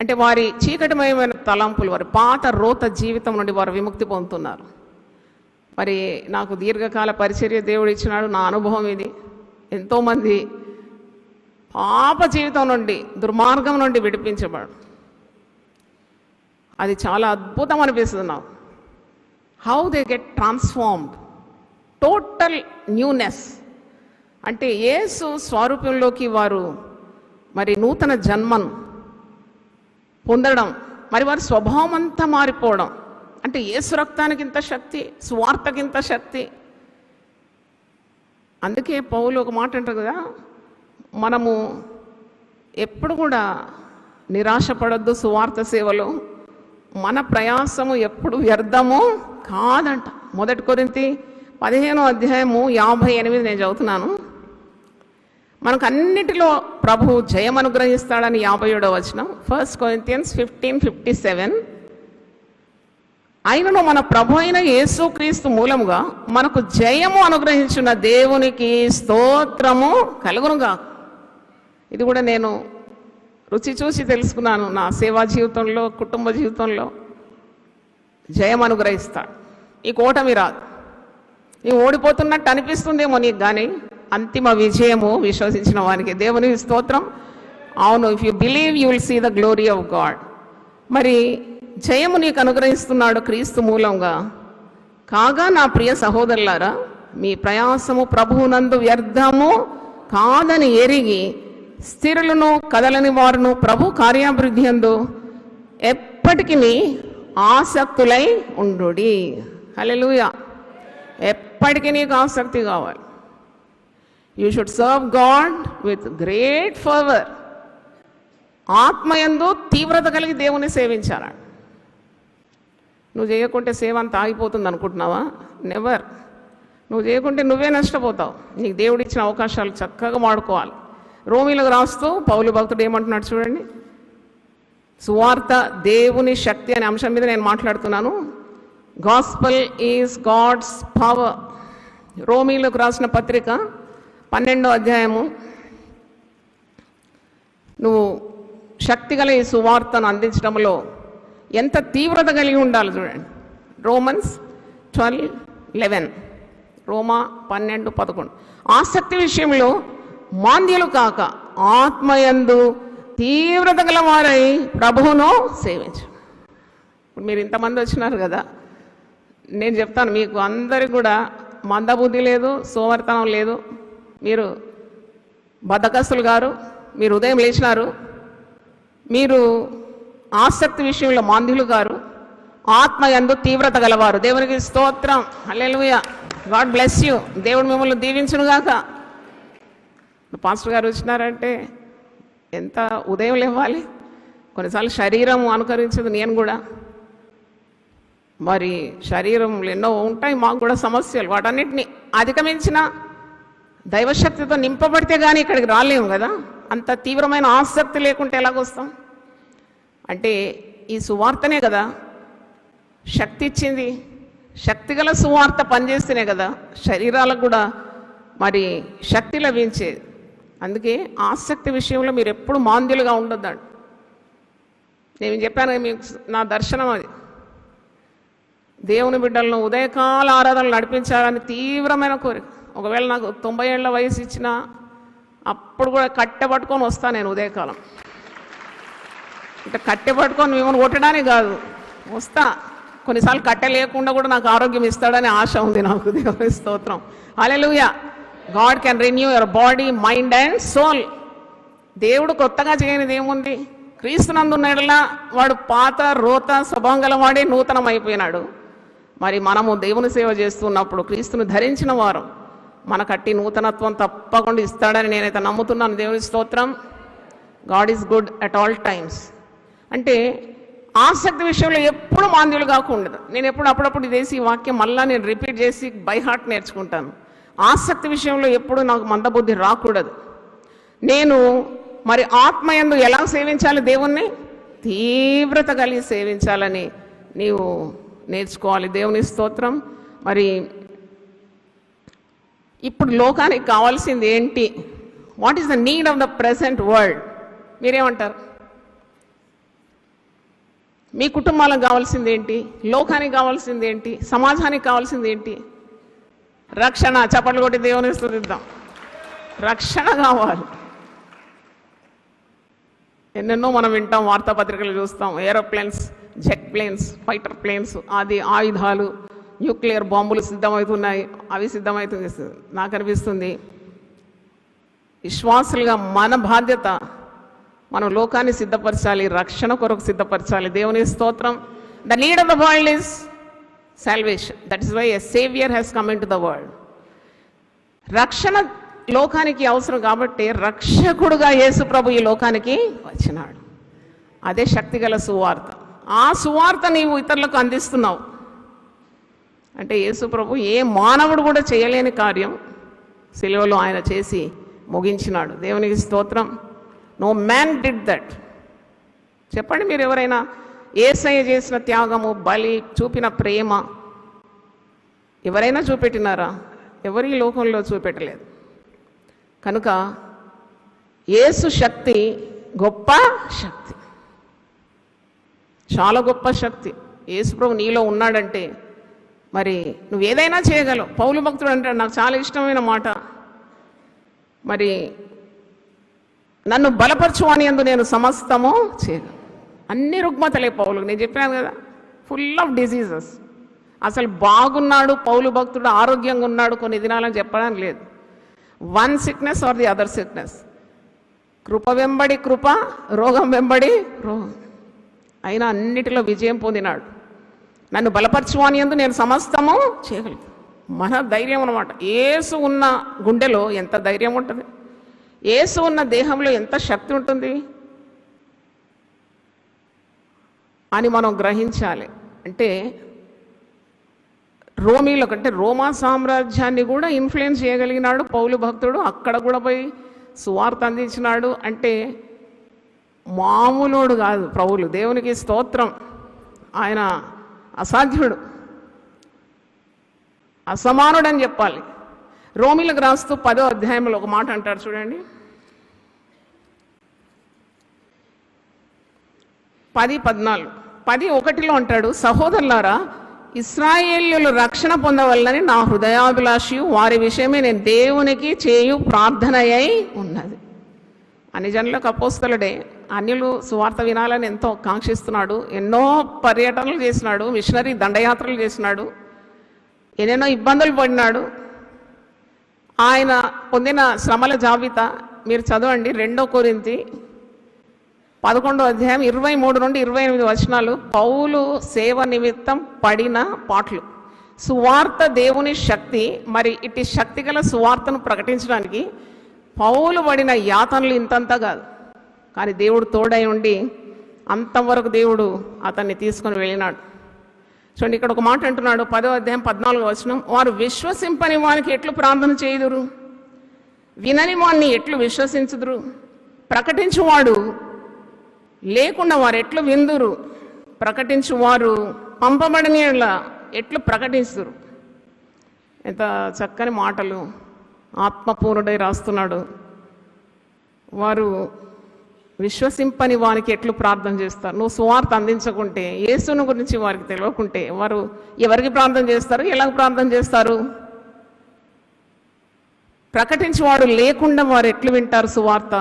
అంటే వారి చీకటిమయమైన తలంపులు, వారి పాత రోత జీవితం నుండి వారు విముక్తి పొందుతున్నారు. మరి నాకు దీర్ఘకాల పరిచర్య దేవుడు ఇచ్చినాడు. నా అనుభవం ఇది. ఎంతోమంది పాప జీవితం నుండి, దుర్మార్గం నుండి విడిపించబడు. అది చాలా అద్భుతం అనిపిస్తుంది నాకు. How they get transformed, total newness. అంటే యేసు స్వరూపంలోకి వారు మరి నూతన జన్మను పొందడం, మరి వారి స్వభావం అంతా మారిపోవడం. అంటే యేసు రక్తానికి ఇంత శక్తి, సువార్తకి ఇంత శక్తి. అందుకే పౌలు ఒక మాట అంటారు కదా, మనము ఎప్పుడు కూడా నిరాశపడొద్దు సువార్త సేవలో, మన ప్రయాసము ఎప్పుడు వ్యర్థము కాదంట. 1 కొరింథీ 15:58 నేను చదువుతున్నాను. మనకు అన్నిటిలో ప్రభు జయం అనుగ్రహిస్తాడని 57వ వచనం. 1 Corinthians 15:57. అయినను మన ప్రభు అయిన యేసుక్రీస్తు మూలముగా మనకు జయము అనుగ్రహించిన దేవునికి స్తోత్రము కలుగునుగా. ఇది కూడా నేను రుచి చూసి తెలుసుకున్నాను. నా సేవా జీవితంలో, కుటుంబ జీవితంలో జయం అనుగ్రహిస్తాడు. ఈ ఓటమి రాదు. నీవు ఓడిపోతున్నట్టు అనిపిస్తుందేమో నీకు, కానీ అంతిమ విజయము విశ్వసించిన వానికి. దేవునికి స్తోత్రం. అవును, if you believe you will see the glory of God. మరి జయము నీకు అనుగ్రహిస్తున్నాడు క్రీస్తు మూలంగా. కాగా నా ప్రియ సహోదరులారా, మీ ప్రయాసము ప్రభువునందు వ్యర్థము కాదని ఎరిగి స్థిరులను కదలని వారును ప్రభు కార్యాభివృద్ధి యందు ఎప్పటికీ ఆసక్తులై ఉండుడి. హల్లెలూయా. ఎప్పటికీ నీకు ఆసక్తి కావాలి. You should serve God with great fervour. ఆత్మయందు తీవ్రత కలిగి దేవుని సేవించాలి. నువ్వు చేయకుంటే సేవ అంతా ఆగిపోతుంది అనుకుంటున్నావా? నెవర్. నువ్వు చేయకుంటే నువ్వే నష్టపోతావు. నీకు దేవుడు ఇచ్చిన అవకాశాలు చక్కగా వాడుకోవాలి. రోమీలకు రాస్తూ పౌలు భక్తుడు ఏమంటున్నాడు చూడండి. సువార్త దేవుని శక్తి అనే అంశం మీద నేను మాట్లాడుతున్నాను. Gospel is God's power. రోమీలకు రాసిన పత్రిక 12వ అధ్యాయము. నువ్వు శక్తిగల ఈ సువార్తను అందించడంలో ఎంత తీవ్రత కలిగి ఉండాలి చూడండి. రోమన్స్ 12:11. రోమా 12:11. ఆసక్తి విషయంలో మాంద్యులు కాక ఆత్మయందు తీవ్రత గల వారై ప్రభువును సేవించు. ఇప్పుడు మీరు ఇంతమంది వచ్చినారు కదా, నేను చెప్తాను మీకు అందరికి కూడా మందబుద్ధి లేదు, సోమరితనం లేదు. మీరు బద్ధకస్తులు గారు, మీరు ఉదయం లేచినారు, మీరు ఆసక్తి విషయంలో మాంద్యులు గారు, ఆత్మయందు తీవ్రత గలవారు. దేవునికి స్తోత్రం. హల్లెలూయా. God bless you. దేవుడు మిమ్మల్ని దీవించునుగాక. పాస్టర్ గారు వచ్చినారంటే ఎంత ఉదయం లేవాలి. కొన్నిసార్లు శరీరం అనుకరించదు. నేను కూడా మరి శరీరంలో ఎన్నో ఉంటాయి మాకు కూడా సమస్యలు. వాటన్నిటిని అధిగమించిన దైవశక్తితో నింపబడితే కానీ ఇక్కడికి రాలేము కదా. అంత తీవ్రమైన ఆసక్తి లేకుంటే ఎలాగొస్తాం? అంటే ఈ సువార్తనే కదా శక్తి ఇచ్చింది. శక్తిగల సువార్త పనిచేస్తేనే కదా శరీరాలకు కూడా మరి శక్తి లభించేది. అందుకే ఆసక్తి విషయంలో మీరు ఎప్పుడు మాంద్యులుగా ఉండొద్దండి. నేను చెప్పాను మీకు నా దర్శనం అది. దేవుని బిడ్డలను ఉదయకాల ఆరాధనలు నడిపించాలని తీవ్రమైన కోరిక. ఒకవేళ నాకు 90 ఏళ్ల వయసు ఇచ్చినా అప్పుడు కూడా కట్టె పట్టుకొని వస్తాను నేను ఉదయకాలం. అంటే కట్టె పట్టుకొని మిమ్మల్ని కొట్టడానికి కాదు, వస్తా. కొన్నిసార్లు కట్టె లేకుండా కూడా నాకు ఆరోగ్యం ఇస్తాడని ఆశ ఉంది నాకు. దేవుని స్తోత్రం. హల్లెలూయా. God can renew your body, mind and soul. దేవుడు కొత్తగా చేయనిది ఏముంది? క్రీస్తునందున్నలా వాడు పాత రోత స్వభావం గలవాడే నూతనం అయిపోయినాడు. మరి మనము దేవుని సేవ చేస్తున్నప్పుడు క్రీస్తును ధరించిన వారు మనకట్టి నూతనత్వం తప్పకుండా ఇస్తాడని నేనైతే నమ్ముతున్నాను. దేవుని స్తోత్రం. God is good at all times. అంటే ఆసక్తి విషయంలో ఎప్పుడు మాంద్యులు కాకుండా, నేను ఎప్పుడు అప్పుడప్పుడు చేసి ఈ వాక్యం మళ్ళీ నేను రిపీట్ చేసి బై హార్ట్ నేర్చుకుంటాను. ఆసక్తి విషయంలో ఎప్పుడు నాకు మందబుద్ధి రాకూడదు. నేను మరి ఆత్మయందు ఎలా సేవించాలి? దేవుణ్ణి తీవ్రత కలిగి సేవించాలని నీవు నేర్చుకోవాలి. దేవుని స్తోత్రం. మరి ఇప్పుడు లోకానికి కావాల్సింది ఏంటి? What is the need of the present world? మీరేమంటారు? మీ కుటుంబాలకు కావాల్సింది ఏంటి? లోకానికి కావాల్సింది ఏంటి? సమాజానికి కావాల్సింది ఏంటి? రక్షణ. చప్పట్లు కొట్టి దేవుని స్తుతిద్దాం. రక్షణ కావాలి. ఎన్నెన్నో మనం వింటాం, వార్తాపత్రికలు చూస్తాం. Aeroplanes, jet planes, fighter planes, అది ఆయుధాలు, న్యూక్లియర్ బాంబులు సిద్ధమవుతున్నాయి. అవి సిద్ధమవుతుంది. నాకు అనిపిస్తుంది విశ్వాసులుగా మన బాధ్యత మనం లోకాన్ని సిద్ధపరచాలి, రక్షణ కొరకు సిద్ధపరచాలి. దేవుని స్తోత్రం. The need of the world is salvation. That is why a saviour has come in to the world. రక్షణ లోకానికి అవసరం కాబట్టి రక్షకుడుగా యేసు ప్రభు ఈ లోకానికి వచ్చినాడు. అదే శక్తిగల సువార్త. ఆ సువార్త నీవు ఇతరులకు అందిస్తున్నావు అంటే యేసు ప్రభు ఏ మానవుడు కూడా చేయలేని కార్యం సిలువలో ఆయన చేసి ముగించినాడు. దేవునికి స్తోత్రం. No man did that. చెప్పండి మీరు ఎవరైనా యేసయ్య చేసిన త్యాగము, బలి, చూపిన ప్రేమ ఎవరైనా చూపెట్టినారా? ఎవరి లోకంలో చూపెట్టలేదు. కనుక యేసు శక్తి గొప్ప శక్తి, చాలా గొప్ప శక్తి. యేసు ప్రభు నీలో ఉన్నాడంటే మరి నువ్వు ఏదైనా చేయగలవు. పౌలు భక్తుడు అంటాడు, నాకు చాలా ఇష్టమైన మాట, మరి నన్ను బలపరచు అని యందు నేను సమస్తము చేయగలను. అన్ని రుగ్మతలే పౌలు. నేను చెప్పాను కదా, ఫుల్ ఆఫ్ డిసీజెస్. అసలు బాగున్నాడు పౌలు భక్తుడు, ఆరోగ్యంగా ఉన్నాడు కొన్ని దినాలని చెప్పడానికి లేదు. One sickness or the other sickness. కృప వెంబడి కృప, రోగం వెంబడి రోగం. అయినా అన్నిటిలో విజయం పొందినాడు. నన్ను బలపరచు అని యందు నేను సమస్తము చేయగలను. మన ధైర్యం అన్నమాట. యేసు ఉన్న గుండెలో ఎంత ధైర్యం ఉంటుంది, యేసు ఉన్న దేహంలో ఎంత శక్తి ఉంటుంది అని మనం గ్రహించాలి. అంటే రోమీలో కంటే రోమా సామ్రాజ్యాన్ని కూడా ఇన్ఫ్లుయెన్స్ చేయగలిగినాడు పౌలు భక్తుడు. అక్కడ కూడా పోయి సువార్త అందించినాడు. అంటే మామూలుడు కాదు పౌలు. దేవునికి స్తోత్రం. ఆయన అసాధ్యుడు, అసమానుడు అని చెప్పాలి. రోమీలకు రాస్తూ 10వ అధ్యాయంలో ఒక మాట అంటారు చూడండి. 10:14, 10:1 అంటాడు, సహోదరులారా, ఇశ్రాయేలీయులు రక్షణ పొందవలనని నా హృదయాభిలాషయు వారి విషయమే నేను దేవునికి చేయు ప్రార్థనయై ఉన్నది. అన్ని జనులకు అపోస్తలుడే. అన్యులు సువార్త వినాలని ఎంతో కాంక్షిస్తున్నాడు. ఎన్నో పర్యటనలు చేసినాడు, మిషనరీ దండయాత్రలు చేసినాడు, ఎన్నెన్నో ఇబ్బందులు పడినాడు. ఆయన పొందిన శ్రమల జాబితా మీరు చదవండి. 2 కొరింథీ 11వ అధ్యాయం 23 నుండి 28 వచనాలు. పౌలు సేవ నిమిత్తం పడిన పాటలు. సువార్త దేవుని శక్తి. మరి ఇటు శక్తిగల సువార్తను ప్రకటించడానికి పౌలు పడిన యాతనలు ఇంతంతా కాదు, కానీ దేవుడు తోడై ఉండి అంతవరకు దేవుడు అతన్ని తీసుకొని వెళ్ళినాడు. చూడండి, ఇక్కడ ఒక మాట అంటున్నాడు, 10వ అధ్యాయం 14వ వచనం. వారు విశ్వసింపని వానికి ఎట్లు ప్రార్థన చేయుదురు, వినని వాణ్ణి ఎట్లు విశ్వసించుదురు, ప్రకటించువాడు లేకుండా వారు ఎట్లు విందురు, ప్రకటించువారు పంపబడిన ఎట్లు ప్రకటిస్తురు. ఎంత చక్కని మాటలు ఆత్మపూర్ణుడై రాస్తున్నాడు. వారు విశ్వసింపని వారికి ఎట్లు ప్రార్థన చేస్తారు. నువ్వు సువార్త అందించకుంటే, యేసుని గురించి వారికి తెలియకుంటే వారు ఎవరికి ప్రార్థన చేస్తారు, ఎలా ప్రార్థన చేస్తారు? ప్రకటించువాడు లేకుండా వారు ఎట్లు వింటారు సువార్త?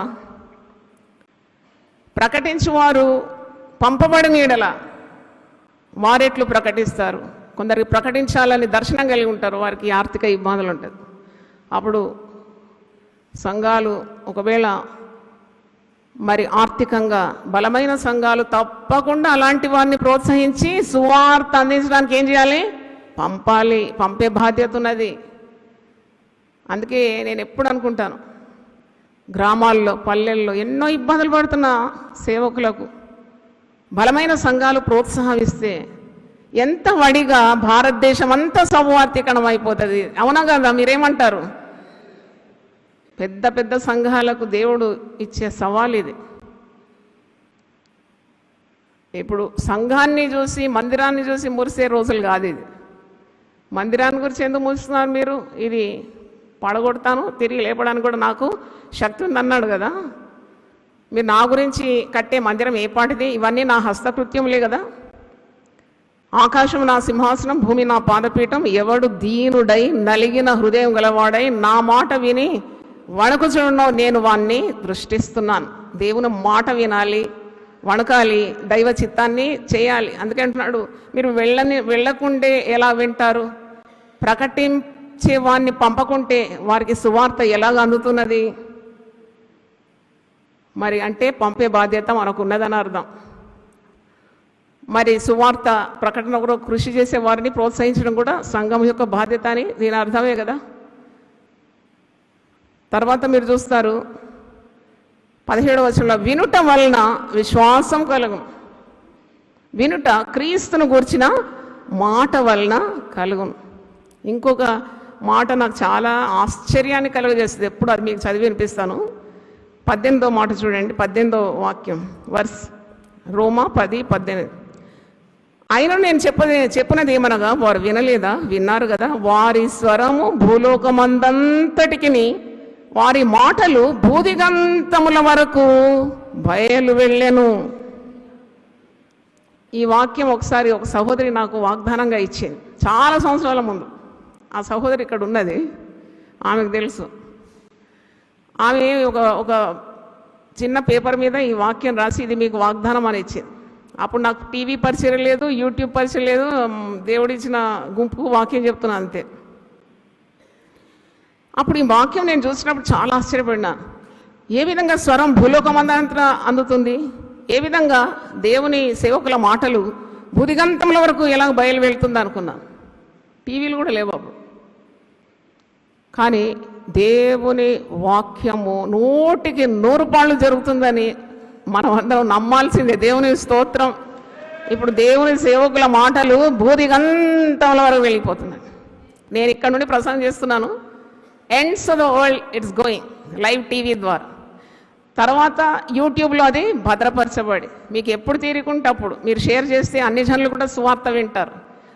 ప్రకటించువారు పంపబడిన యెడల వారెట్లు ప్రకటిస్తారు? కొందరికి ప్రకటించాలని దర్శనం కలిగి ఉంటారు, వారికి ఆర్థిక ఇబ్బందులు ఉంటుంది. అప్పుడు సంఘాలు ఒకవేళ మరి ఆర్థికంగా బలమైన సంఘాలు తప్పకుండా అలాంటి వారిని ప్రోత్సహించి సువార్త అందించడానికి ఏం చేయాలి? పంపాలి. పంపే బాధ్యత ఉన్నది. అందుకే నేను ఎప్పుడు అనుకుంటాను, గ్రామాల్లో పల్లెల్లో ఎన్నో ఇబ్బందులు పడుతున్న సేవకులకు బలమైన సంఘాలు ప్రోత్సాహం ఇస్తే ఎంత వడిగా భారతదేశం అంతా సౌవార్తీకరణం అయిపోతుంది. అవునా కదా? మీరేమంటారు? పెద్ద పెద్ద సంఘాలకు దేవుడు ఇచ్చే సవాల్ ఇది. ఇప్పుడు సంఘాన్ని చూసి మందిరాన్ని చూసి మురిసే రోజులు కాదు ఇది. మందిరాన్ని గురించి ఎందుకు మురుస్తున్నారు మీరు? ఇది పడగొడతాను, తిరిగి లేపడానికి కూడా నాకు శక్తి ఉందన్నాడు కదా. మీరు నా గురించి కట్టే మందిరం ఏ పాటిది? ఇవన్నీ నా హస్తకృత్యములే కదా. ఆకాశం నా సింహాసనం, భూమి నా పాదపీఠం. ఎవడు దీనుడై నలిగిన హృదయం గలవాడై నా మాట విని వణకుచున్నో నేను వాణ్ణి దృష్టిస్తున్నాను. దేవుని మాట వినాలి, వణకాలి, దైవ చిత్తాన్ని చేయాలి. అందుకే అంటున్నాడు, మీరు వెళ్ళకుంటే ఎలా వింటారు? ప్రకటించే వారిని పంపకుంటే వారికి సువార్త ఎలాగ అందుతున్నది? మరి అంటే పంపే బాధ్యత మనకు ఉన్నదని అర్థం. మరి సువార్త ప్రకటన కూడా కృషి చేసే వారిని ప్రోత్సహించడం కూడా సంఘం యొక్క బాధ్యత అని దీని అర్థమే కదా. తర్వాత మీరు చూస్తారు 17వ వచనంలో, వినుట వలన విశ్వాసం కలుగు. వినుట క్రీస్తును గూర్చిన మాట వలన కలుగును. ఇంకొక మాట నాకు చాలా ఆశ్చర్యాన్ని కలుగజేస్తుంది. ఎప్పుడు అది మీకు చదివి వినిపిస్తాను. 18వ మాట చూడండి, 18వ వాక్యం, వర్స్ రోమా 10:18. అయినా నేను చెప్పినది ఏమనగా, వారు వినలేదా? విన్నారు కదా. వారి స్వరము భూలోకమందంతటికి, వారి మాటలు భూదిగంతముల వరకు బయలు వెళ్ళెను. ఈ వాక్యం ఒకసారి ఒక సహోదరి నాకు వాగ్దానంగా ఇచ్చింది చాలా సంవత్సరాల ముందు. ఆ సహోదరి ఇక్కడ ఉన్నది, ఆమెకు తెలుసు. ఆమె ఒక చిన్న పేపర్ మీద ఈ వాక్యం రాసి ఇది మీకు వాగ్దానం అని ఇచ్చింది. అప్పుడు నాకు టీవీ పరిచయం లేదు, యూట్యూబ్ పరిచయం లేదు, దేవుడిచ్చిన గుంపుకు వాక్యం చెప్తున్నా అంతే. అప్పుడు ఈ వాక్యం నేను చూసినప్పుడు చాలా ఆశ్చర్యపడినా. ఏ విధంగా స్వరం భూలోకమంతా అందుతుంది, ఏ విధంగా దేవుని సేవకుల మాటలు భూదిగంతముల వరకు ఎలా బయలు వెళ్తుంది అనుకున్నా. టీవీలు కూడా లేవు అప్పుడు. కానీ దేవుని వాక్యము 100కి 100 పాళ్ళు జరుగుతుందని మనం అందరం నమ్మాల్సిందే. దేవుని స్తోత్రం. ఇప్పుడు దేవుని సేవకుల మాటలు భూదిగంతముల వరకు వెళ్ళిపోతున్నాయి. నేను ఇక్కడ నుండి ప్రసంగం చేస్తున్నాను, ends of the world it's going live TV ద్వారా. తర్వాత యూట్యూబ్లో అది భద్రపరచబడి మీకు ఎప్పుడు తీరుకుంటే అప్పుడు మీరు షేర్ చేస్తే అన్ని జనులు కూడా సువార్త వింటారు.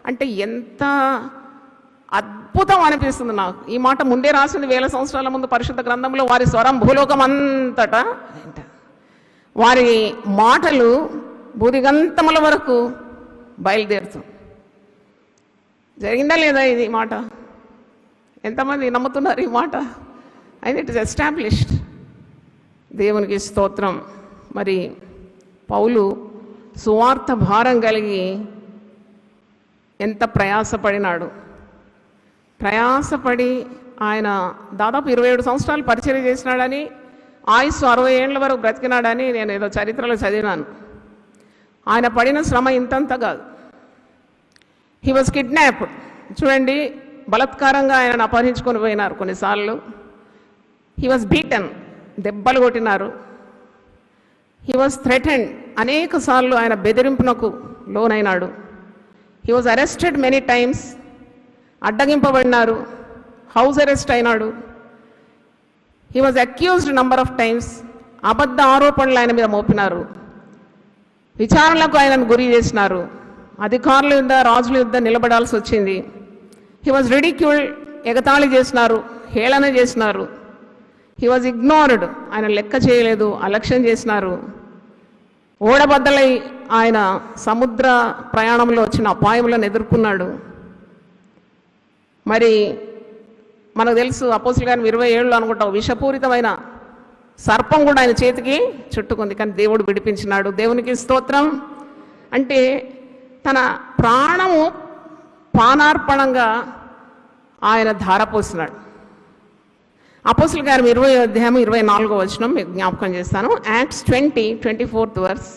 అంటే ఎంత అద్భుతం అనిపిస్తుంది నాకు. ఈ మాట ముందే రాసింది 1000 సంవత్సరాల ముందు పరిశుద్ధ గ్రంథంలో. వారి స్వరం భూలోకం అంతటా, వారి మాటలు భూదిగంతముల వరకు బయలుదేరుతుంది. జరిగిందా లేదా ఇది మాట? ఎంతమంది నమ్ముతున్నారు ఈ మాట? అయితే ఇట్ ఇస్ ఎస్టాబ్లిష్డ్. దేవునికి స్తోత్రం. మరి పౌలు సువార్త భారం కలిగి ఎంత ప్రయాసపడినాడు. ప్రయాసపడి ఆయన దాదాపు 27 సంవత్సరాలు పరిచర్య చేసినాడని, ఆయుస్సు 60 ఏళ్ళ వరకు బ్రతికినాడని నేను ఏదో చరిత్రలో చదివినాను. ఆయన పడిన శ్రమ ఇంతంత కాదు. He was kidnapped. చూడండి, బలత్కారంగా ఆయనను అపహరించుకొని పోయినారు కొన్నిసార్లు. హీ వాజ్ బీటన్, దెబ్బలు కొట్టినారు. హీ వాజ్ థ్రెటన్డ్, అనేక సార్లు ఆయన బెదిరింపునకు లోనైనాడు. He was arrested many times, అడ్డగింపబడినారు, హౌస్ అరెస్ట్ అయినాడు. He was accused number of times, అబద్ధ ఆరోపణలు ఆయన మీద మోపినారు. విచారణలకు ఆయనను గురి చేసినారు. అధికారుల యుద్ధ, రాజుల యుద్ధ నిలబడాల్సి వచ్చింది. హీ వాజ్ రిడిక్యూల్డ్, ఎగతాళి చేసినారు, హేళన చేసినారు. హీ వాజ్ ఇగ్నోర్డ్, ఆయన లెక్క చేయలేదు, అలక్ష్యం చేసినారు. ఓడబద్దలై ఆయన సముద్ర ప్రయాణంలో వచ్చిన అపాయములను ఎదుర్కొన్నాడు. మరి మనకు తెలుసు అపోస్తుల గారు 27లో అనుకుంటాం, విషపూరితమైన సర్పం కూడా ఆయన చేతికి చుట్టుకుంది, కానీ దేవుడు విడిపించినాడు. దేవునికి స్తోత్రం. అంటే తన ప్రాణము పానార్పణంగా ఆయన ధారపోసినాడు. అపోస్తుల గారు 20వ అధ్యాయం 24వ వచనం మీకు జ్ఞాపకం చేస్తాను. Acts 20:24 verse.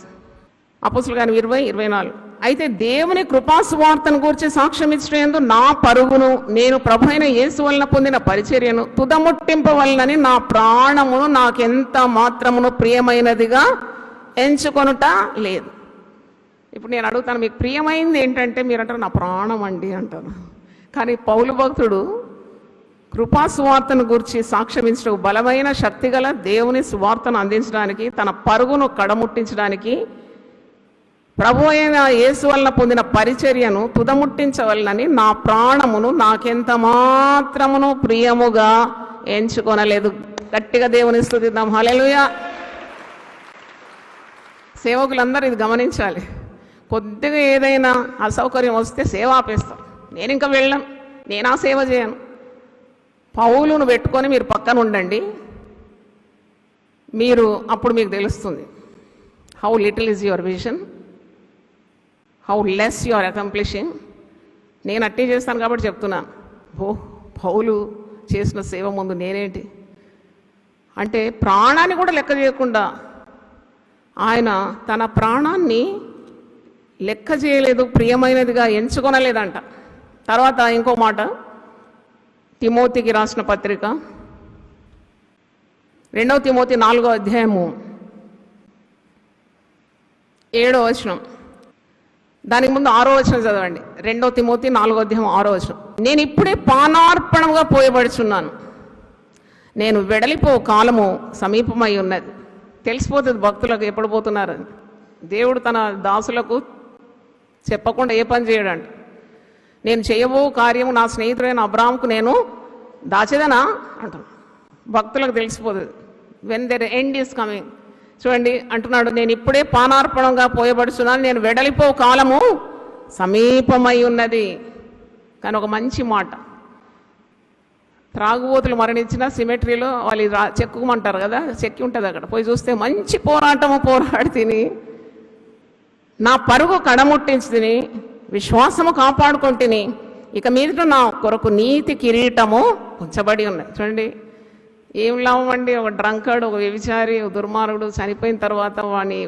అపోస్తుల గారు 20:24. అయితే దేవుని కృపాసువార్తను గూర్చి సాక్ష్యం ఇచ్చేందు నా పరుగును, నేను ప్రభు అయిన యేసు వలన పొందిన పరిచర్యను తుదముట్టింపవలనని నా ప్రాణమును నాకెంత మాత్రమును ప్రియమైనదిగా ఎంచుకొనుట లేదు. ఇప్పుడు నేను అడుగుతాను, మీకు ప్రియమైంది ఏంటంటే మీరు అంటారు నా ప్రాణం అండి అంటారు. కానీ పౌలు భక్తుడు కృపా సువార్తను గురించి సాక్ష్యమించడం, బలమైన శక్తిగల దేవుని సువార్తను అందించడానికి, తన పరుగును కడముట్టించడానికి, ప్రభు అయిన యేసు వలన పొందిన పరిచర్యను తుదముట్టించవలనని నా ప్రాణమును నాకెంత మాత్రమును ప్రియముగా ఎంచుకొనలేదు. గట్టిగా దేవుని స్తుతిద్దాం. హల్లెలూయా. సేవకులందరూ ఇది గమనించాలి. కొద్దిగా ఏదైనా అసౌకర్యం వస్తే సేవ ఆపేస్తారు. నేను ఇంకా వెళ్ళను, నేను ఆ సేవ చేయను. పౌలును పెట్టుకొని మీరు పక్కన ఉండండి, మీరు అప్పుడు మీకు తెలుస్తుంది how little is your vision, how less you are accomplishing. నేను అట్టే చేస్తాను కాబట్టి చెప్తున్నాను. పౌలు చేసిన సేవ ముందు నేనేంటి అంటే ప్రాణాన్ని కూడా లెక్క చేయకుండా ఆయన తన ప్రాణాన్ని లెక్క చేయలేదు, ప్రియమైనదిగా ఎంచుకొనలేదంట. తర్వాత ఇంకో మాట, తిమోతికి రాసిన పత్రిక 2 తిమోతి 4వ అధ్యాయము 7వ వచనం, దానికి ముందు 6వ వచనం చదవండి. 2 తిమోతి 4వ అధ్యాయం 6వ వచనం. నేను ఇప్పుడే పానార్పణముగా పోయబడుచున్నాను, నేను వెడలిపో కాలము సమీపమై ఉన్నది. తెలిసిపోతుంది భక్తులకు ఎప్పుడు పోతున్నారని. దేవుడు తన దాసులకు చెప్పకుండా ఏ పని చేయడండి. నేను చేయబో కార్యము నా స్నేహితుడైన అబ్రాహాముకు నేను దాచేదనా అంటాను. భక్తులకు తెలిసిపోతుంది when there end is coming. చూడండి అంటున్నాడు, నేను ఇప్పుడే పానార్పణంగా పోయబడుచున్నాను, నేను వెడలిపో కాలము సమీపమై ఉన్నది. కానీ ఒక మంచి మాట, త్రాగుబోతులు మరణించిన సిమెట్రీలో వాళ్ళు చెక్కుమంటారు కదా, చెక్కి ఉంటుంది అక్కడ. పోయి చూస్తే మంచి పోరాటము పోరాడి తిని, నా పరుగు కడముట్టించి తిని, విశ్వాసము కాపాడుకుంటుని, ఇక మీద నా కొరకు నీతి కిరీటము ఉంచబడి ఉన్నది. చూడండి ఏం లాభం అండి, ఒక డ్రంకర్డ్, ఒక వ్యభిచారి, ఒక దుర్మార్గుడు చనిపోయిన తర్వాత వాడిని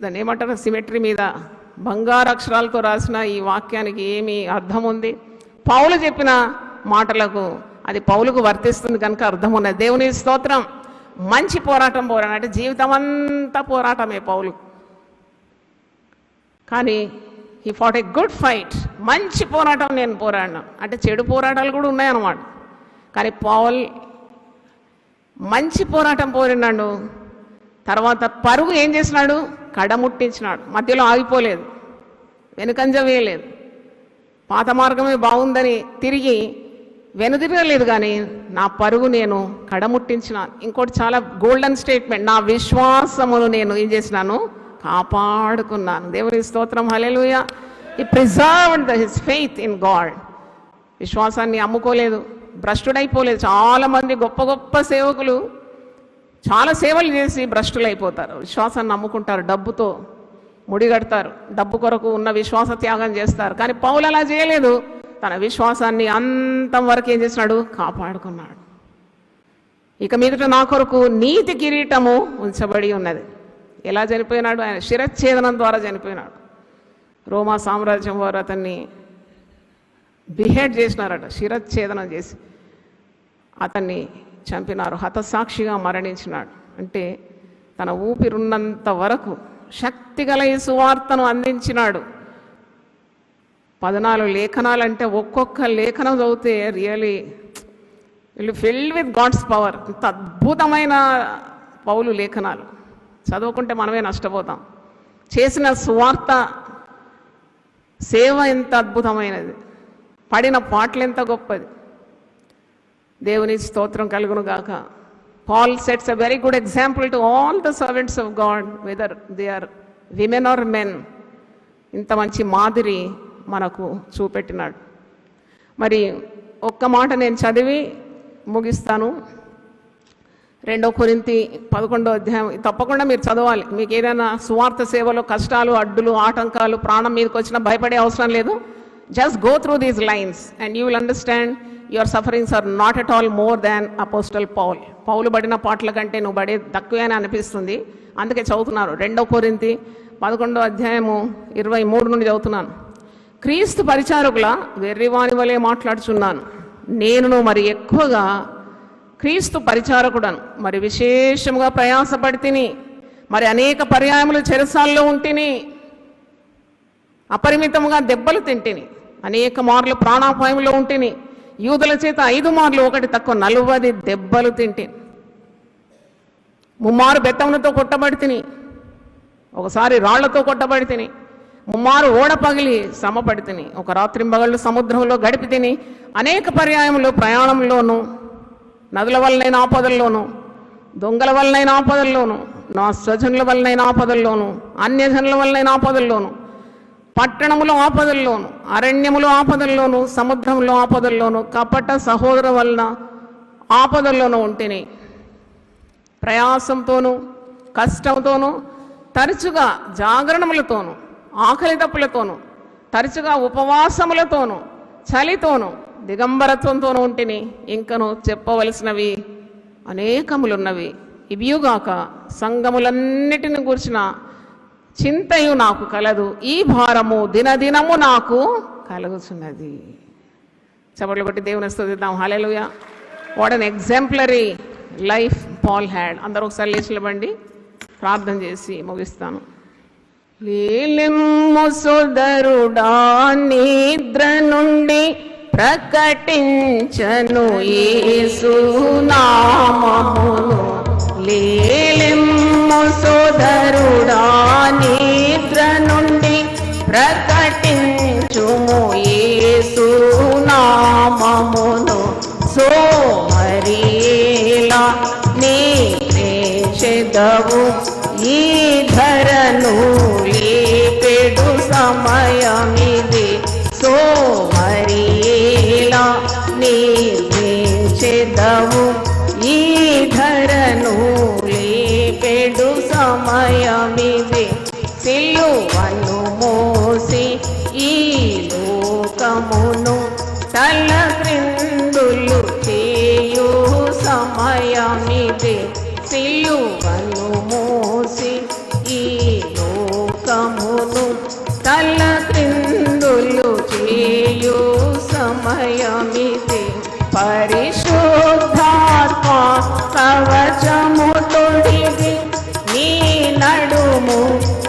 దాన్ని ఏమంటారు, సిమెట్రీ మీద బంగారు అక్షరాలతో రాసిన ఈ వాక్యానికి ఏమి అర్థం ఉంది? పౌలు చెప్పిన మాటలకు అది పౌలుకు వర్తిస్తుంది కనుక అర్థం ఉన్నది. దేవుని స్తోత్రం. మంచి పోరాటం అంటే జీవితం అంతా పోరాటమే పౌలు. కానీ he fat a good fight. మంచి పోరాటం నేను పోరాడినా అంటే చెడు పోరాటాలు కూడా ఉన్నాయన్నమాట. కానీ పౌల్ మంచి పోరాటం పోరాడినాడు. తర్వాత పరుగు ఏం చేసినాడు, కడముట్టించినాడు. మధ్యలో ఆగిపోలేదు, వెనుకంజ వేయలేదు. పాత మార్గమే బాగుందని తిరిగి వెనుదిరగలేదు, కానీ నా పరుగు నేను కడముట్టించినాను. ఇంకోటి చాలా గోల్డెన్ స్టేట్మెంట్, నా విశ్వాసమును నేను ఏం చేసినాను, కాపాడుకున్నాను. దేవుని స్తోత్రం. హల్లెలూయా. He preserved his faith in God. విశ్వాసాన్ని అమ్ముకోలేదు, భ్రష్టుడైపోలేదు. చాలామంది గొప్ప గొప్ప సేవకులు చాలా సేవలు చేసి భ్రష్టులైపోతారు. విశ్వాసాన్ని నమ్ముకుంటారు, డబ్బుతో ముడిగడతారు, డబ్బు కొరకు ఉన్న విశ్వాస త్యాగం చేస్తారు. కానీ పౌలు అలా చేయలేదు. తన విశ్వాసాన్ని అంతం వరకు ఏం చేసినాడు, కాపాడుకున్నాడు. ఇక మీదట నా కొరకు నీతి కిరీటము ఉంచబడి ఉన్నది. ఎలా చనిపోయినాడు? ఆయన శిరచ్ఛేదనం ద్వారా చనిపోయినాడు. రోమా సామ్రాజ్యం వారు అతన్ని బిహేడ్ చేసినారట, శిరచ్ఛేదనం చేసి అతన్ని చంపినారు. హతసాక్షిగా మరణించినాడు. అంటే తన ఊపిరున్నంత వరకు శక్తిగల ఈ సువార్తను అందించినాడు. 14 లేఖనాలు అంటే ఒక్కొక్క లేఖనం చదివితే really filled with God's power. ఇంత అద్భుతమైన పౌలు లేఖనాలు చదువుకుంటే మనమే నష్టపోతాం. చేసిన సువార్త సేవ ఎంత అద్భుతమైనది, పడిన పాటలు ఎంత గొప్పది. దేవుని స్తోత్రం కలుగును గాక. Paul sets a very good example to all the servants of God, whether they are women or men. ఇంత మంచి మాదిరి మనకు చూపెట్టినాడు. మరి ఒక్క మాట నేను చదివి ముగిస్తాను. 2 కొరింథీ 11వ అధ్యాయం తప్పకుండా మీరు చదవాలి. మీకు ఏదైనా సువార్త సేవలో కష్టాలు, అడ్డులు, ఆటంకాలు ప్రాణం మీదకి వచ్చినా భయపడే అవసరం లేదు. Just go through these lines and you will understand your sufferings are not at all more than Apostle Paul. పౌలు పడిన పాటల కంటే నువ్వు పడే తక్కువే అని అనిపిస్తుంది. అందుకే చదువుతున్నారు. 2 కొరింథీ 11వ అధ్యాయము 23 నుండి చదువుతున్నాను. క్రీస్తు పరిచారకుల వెర్రివాని వలె మాట్లాడుచున్నాను. నేను మరి ఎక్కువగా క్రీస్తు పరిచారకుడను, మరి విశేషంగా ప్రయాసపడి తిని, మరి అనేక పర్యాయములు చెరసాల్లో ఉంటిని, అపరిమితముగా దెబ్బలు తింటిని, అనేక మార్లు ప్రాణాపాయంలో ఉంటిని, యూదుల చేత 5 మార్లు ఒకటి తక్కువ 40 దెబ్బలు తింటిని, 3 మారు బెత్తములతో కొట్టబడి తిని, ఒకసారి రాళ్లతో కొట్టబడి తిని, 3 మారు ఓడ పగిలి శ్రమపడి తిని, ఒక రాత్రింబగళ్ళు సముద్రంలో గడిపి తిని, అనేక పర్యాయములు ప్రయాణంలోనూ, నదుల వల్లనైన ఆపదల్లోనూ, దొంగల వల్లనైన ఆపదల్లోనూ, నా స్వజనుల వల్లనైన ఆపదల్లోనూ, అన్యజనుల వల్లనైన ఆపదల్లోనూ, పట్టణములో ఆపదల్లోను, అరణ్యములో ఆపదల్లోను, సముద్రంలో ఆపదల్లోను, కపట సహోదరు వలన ఆపదల్లోనూ ఉంటేనే, ప్రయాసంతోనూ కష్టంతోనూ, తరచుగా జాగరణములతోనూ, ఆకలి తప్పులతోనూ, తరచుగా ఉపవాసములతోనూ, చలితోనూ, దిగంబరత్వంతోనూ ఉంటేనే, ఇంకను చెప్పవలసినవి అనేకములున్నవి. ఇవియుగాక సంగములన్నిటిని గురించిన చింతయు నాకు కలదు, ఈ భారము దినదినము నాకు కలుగుతున్నది. చప్పట్లు కొట్టి దేవుని స్తుతిద్దాం. హల్లెలూయా. What an exemplary life Paul had. అందరూ ఒకసారి లేచి నిలబండి, ప్రార్థన చేసి ముగిస్తాను. లేలెమ్ము సోదరుడా నిద్ర నుండి ప్రకటించను యేసు నామమును. లేలెమ్ము సోదరుడా నిద్ర నుండి ప్రకటించుము యేసు నామమును. సోమరియేలా నీచెదవు, ఈ ధరను లేపెడు సమయమిది. సోమరియేలా నీచెదవు, ఈ ధరను లేపెడు సమయమిది. సిలువను మోసి ఈ లోకమును తల క్రిందులు చేయు సమయమిది. సిలువను మోసి ఈ లోకమును తల క్రిందులు చేయు సమయమిది. పరిశుద్ధాత్మ కవచము తొడిగి నీ నడుము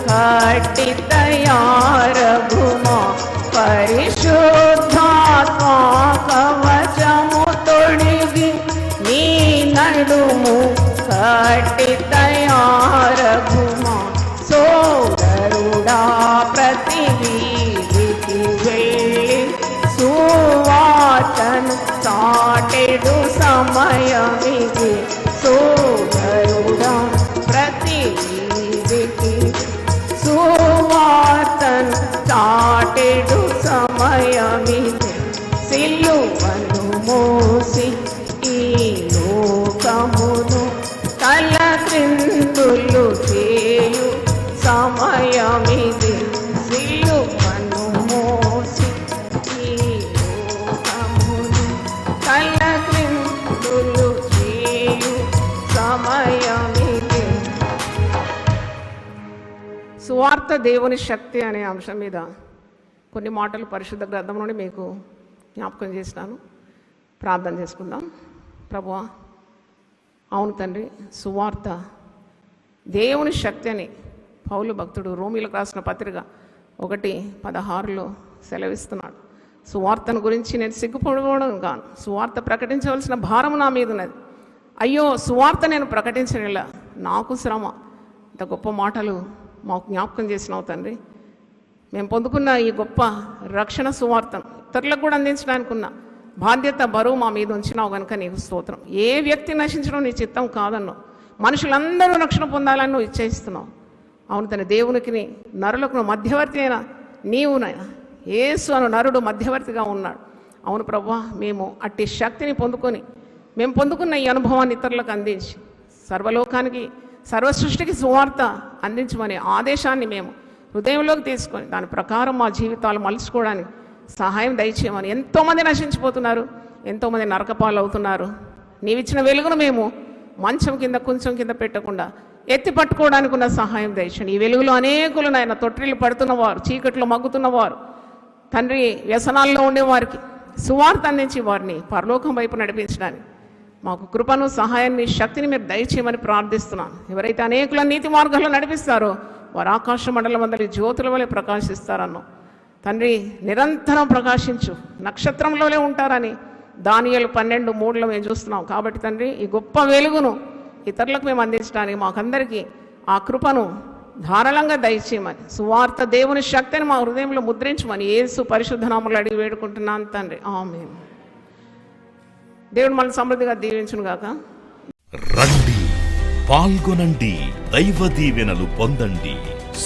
కట్టి తయారగుమా. పరిశుద్ధాత్మ కవచము తొడిగి నీ నడుము కట్టి తయారగుమా. సోదరుడా ప్రతి వీధికి వెళ్ళి సువార్తను చాటెడు సమయమిది. సోదరుడా ప్రతి వీధికి సువార్తను చాటెడు సమయమిది. సిలువను మోసి ఈ లోకమును తల క్రిందులు చేయు సమయమిది. సిలువను మోసి ఈ లోకమును తల క్రిందులు చేయు సమయమిది. సువార్త దేవుని శక్తి అనే అంశం మీద కొన్ని మాటలు పరిశుద్ధ గ్రంథం నుండి మీకు జ్ఞాపకం చేసినాను. ప్రార్థన చేసుకుందాం. ప్రభువా, అవును తండ్రి, సువార్త దేవుని శక్తి అని పౌలు భక్తుడు రోమీలకు రాసిన పత్రిక 1:16 సెలవిస్తున్నాడు. సువార్తను గురించి నేను సిగ్గుపడడం కాను, సువార్త ప్రకటించవలసిన భారం నా మీద ఉన్నది. అయ్యో, సువార్త నేను ప్రకటించనిలా, నాకు శ్రమ. ఇంత గొప్ప మాటలు మాకు జ్ఞాపకం చేసినావు తండ్రి. మేము పొందుకున్న ఈ గొప్ప రక్షణ సువార్తను ఇతరులకు కూడా అందించడానికి ఉన్న బాధ్యత, బరువు మా మీద ఉంచినావు కనుక నీకు స్తోత్రం. ఏ వ్యక్తి నశించడం నీ చిత్తం కాదన్నావు, మనుషులందరూ రక్షణ పొందాలని నువ్వు ఇచ్చేస్తున్నావు. అవును తన దేవునికి నరులకు మధ్యవర్తి అయినా నీవునైనా యేసు అను నరుడు మధ్యవర్తిగా ఉన్నాడు. అవును ప్రభువా, మేము అట్టి శక్తిని పొందుకొని మేము పొందుకున్న ఈ అనుభవాన్ని ఇతరులకు అందించి సర్వలోకానికి సర్వ సృష్టికి సువార్త అందించమనే ఆదేశాన్ని మేము హృదయంలోకి తీసుకొని దాని ప్రకారం మా జీవితాలు మలుచుకోవడానికి సహాయం దయచేయమని. ఎంతోమంది నశించిపోతున్నారు, ఎంతోమంది నరకపాలు అవుతున్నారు. నీవిచ్చిన వెలుగును మేము మంచం కింద కొంచెం కింద పెట్టకుండా ఎత్తి పట్టుకోవడానికి ఉన్న సహాయం దయచేయండి. ఈ వెలుగులో అనేకులు నాయన తొట్టిల్లు పడుతున్నవారు, చీకట్లో మగ్గుతున్నవారు, తండ్రి వ్యసనాల్లో ఉండేవారికి సువార్త అందించి వారిని పరలోకం వైపు నడిపించడానికి మాకు కృపను, సహాయాన్ని, శక్తిని మీరు దయచేయమని ప్రార్థిస్తున్నాను. ఎవరైతే అనేకుల నీతి మార్గాల్లో నడిపిస్తారో వారు ఆకాశ మండలం అందరి జ్యోతుల వలె ప్రకాశిస్తారన్నో తండ్రి. నిరంతరం ప్రకాశించు నక్షత్రంలోనే ఉంటారని దానియేలు 12:3 మేము చూస్తున్నాం. కాబట్టి తండ్రి, ఈ గొప్ప వెలుగును ఇతరులకు మేము అందించడానికి మాకందరికీ ఆ కృపను ధారాళంగా దయచేయమని, సువార్త దేవుని శక్తిని మా హృదయంలో ముద్రించమని యేసు పరిశుద్ధ నామములో అడిగి వేడుకుంటున్నాను తండ్రి. ఆమేన్. దేవుడు మనల్ని సమృద్ధిగా దీవించును గాక. రండి, పాల్గొనండి, దైవ దీవెనలు పొందండి.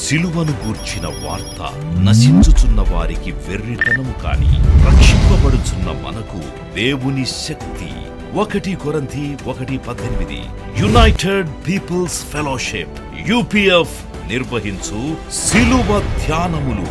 సిలువను గూర్చిన వార్త నశించుచున్న వారికి వెర్రితనము కాని రక్షింపబడుచున్న మనకు దేవుని శక్తి. 1 కొరింథీ 1:18 యునైటెడ్ పీపుల్స్ ఫెలోషిప్ UPF నిర్వహించు సిలువ ధ్యానములు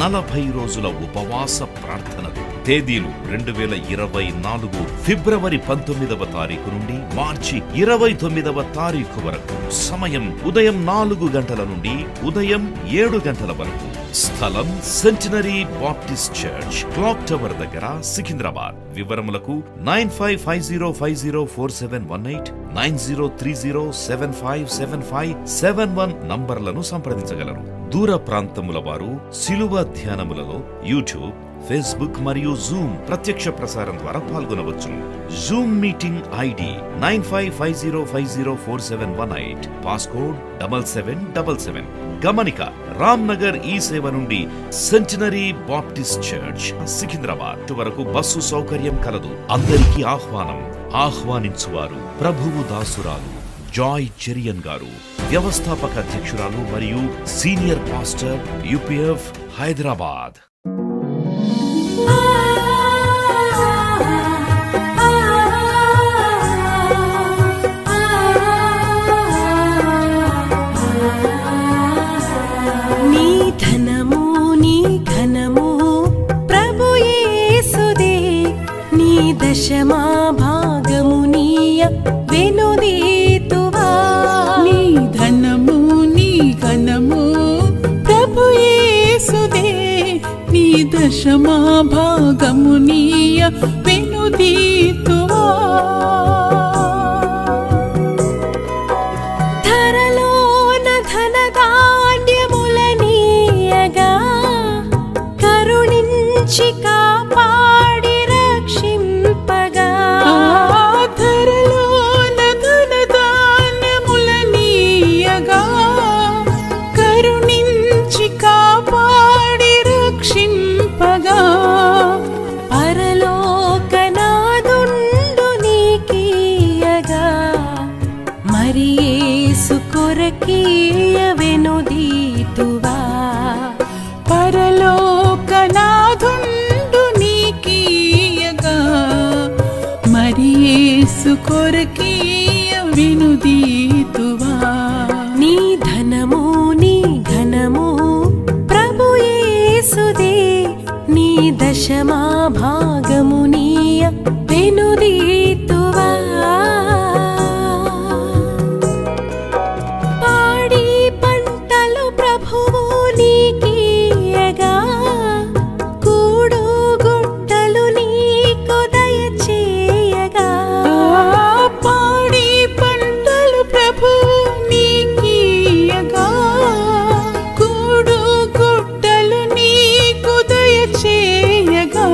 40 రోజుల ఉపవాస ప్రార్థనలు తేదీలు 2024 ఫిబ్రవరి 19వ తారీఖు నుండి మార్చి 29వ తారీఖు వరకు. సమయం ఉదయం 4 గంటల నుండి ఉదయం 7 గంటల వరకు. స్థలం centenary Baptist church, clock tower దగ్గర, సికింద్రాబాద్. వివరములకు 9550504718 9030757571 నంబర్లను సంప్రదించగలరు. దూర ప్రాంతముల వారు సిలువ ధ్యానములలో యూట్యూబ్, ఫేస్బుక్ మరియు జూమ్ ప్రత్యక్ష ప్రసారం ద్వారా పాల్గొనవచ్చును. Zoom meeting ID 9550504718, passcode 7777. గమనిక, రామ్ నగర్ ఈ సేవ నుండి సెంటినరీ బాప్టిస్ట్ చర్చ్, సికింద్రాబాద్ వరకు బస్సు సౌకర్యం కలదు. అందరికీ ఆహ్వానం. ఆహ్వానించువారు ప్రభువు దాసురాలు జాయ్ చెరియన్ గారు, వ్యవస్థాపక అధ్యక్షురాలు మరియు సీనియర్ పాస్టర్, యూపీఎఫ్, హైదరాబాద్. నీ ధనము నీ ఘనము ప్రభు యేసుదే, నీ దశమా భాగము నీయ వెనుదీతువా. నీ ధనము నీ ఘనము ప్రభు యేసుదే, నీ దశమా భాగము నీయ వెనుదీతువా. ధరలోన ధనధాన్యములనీయగా కరుణించి కాపాడి రక్షింపగా. ధరలోన ధనధాన్యములనీయగా కరుణించి కాపాడి రక్షింపగా. పరలోకనాదుండు నీకీయగా మరి యేసు కొరకీయ వెనుదీతువా. పరలోకనాథుండు నీకీయగా మరి యేసు కొరకీయ వెనుదీతువా. నీ ధనము నీ ఘనము ప్రభు యేసుదే, నీ దశమా భాగము నీయ వెనుదీతువా. పాడి పంటలు ప్రభువు నీకీయగా కూడు గుట్టలు నీకు దయచేయగా. పాడి పంటలు ప్రభు నీకీయగా కూడు గుట్టలు నీకు దయచేయగా.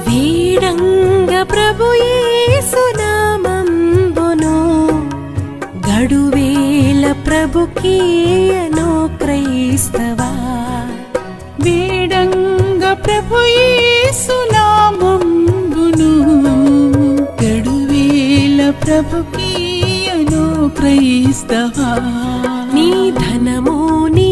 వీడంగ ప్రభు యేసు నామంబును గడువేల ప్రభుకీయను క్రైస్తవా. వేడంగ ప్రభు యేసు నామంబును గడువేల ప్రభుకీయను క్రైస్తవా. నీ ధనము నీ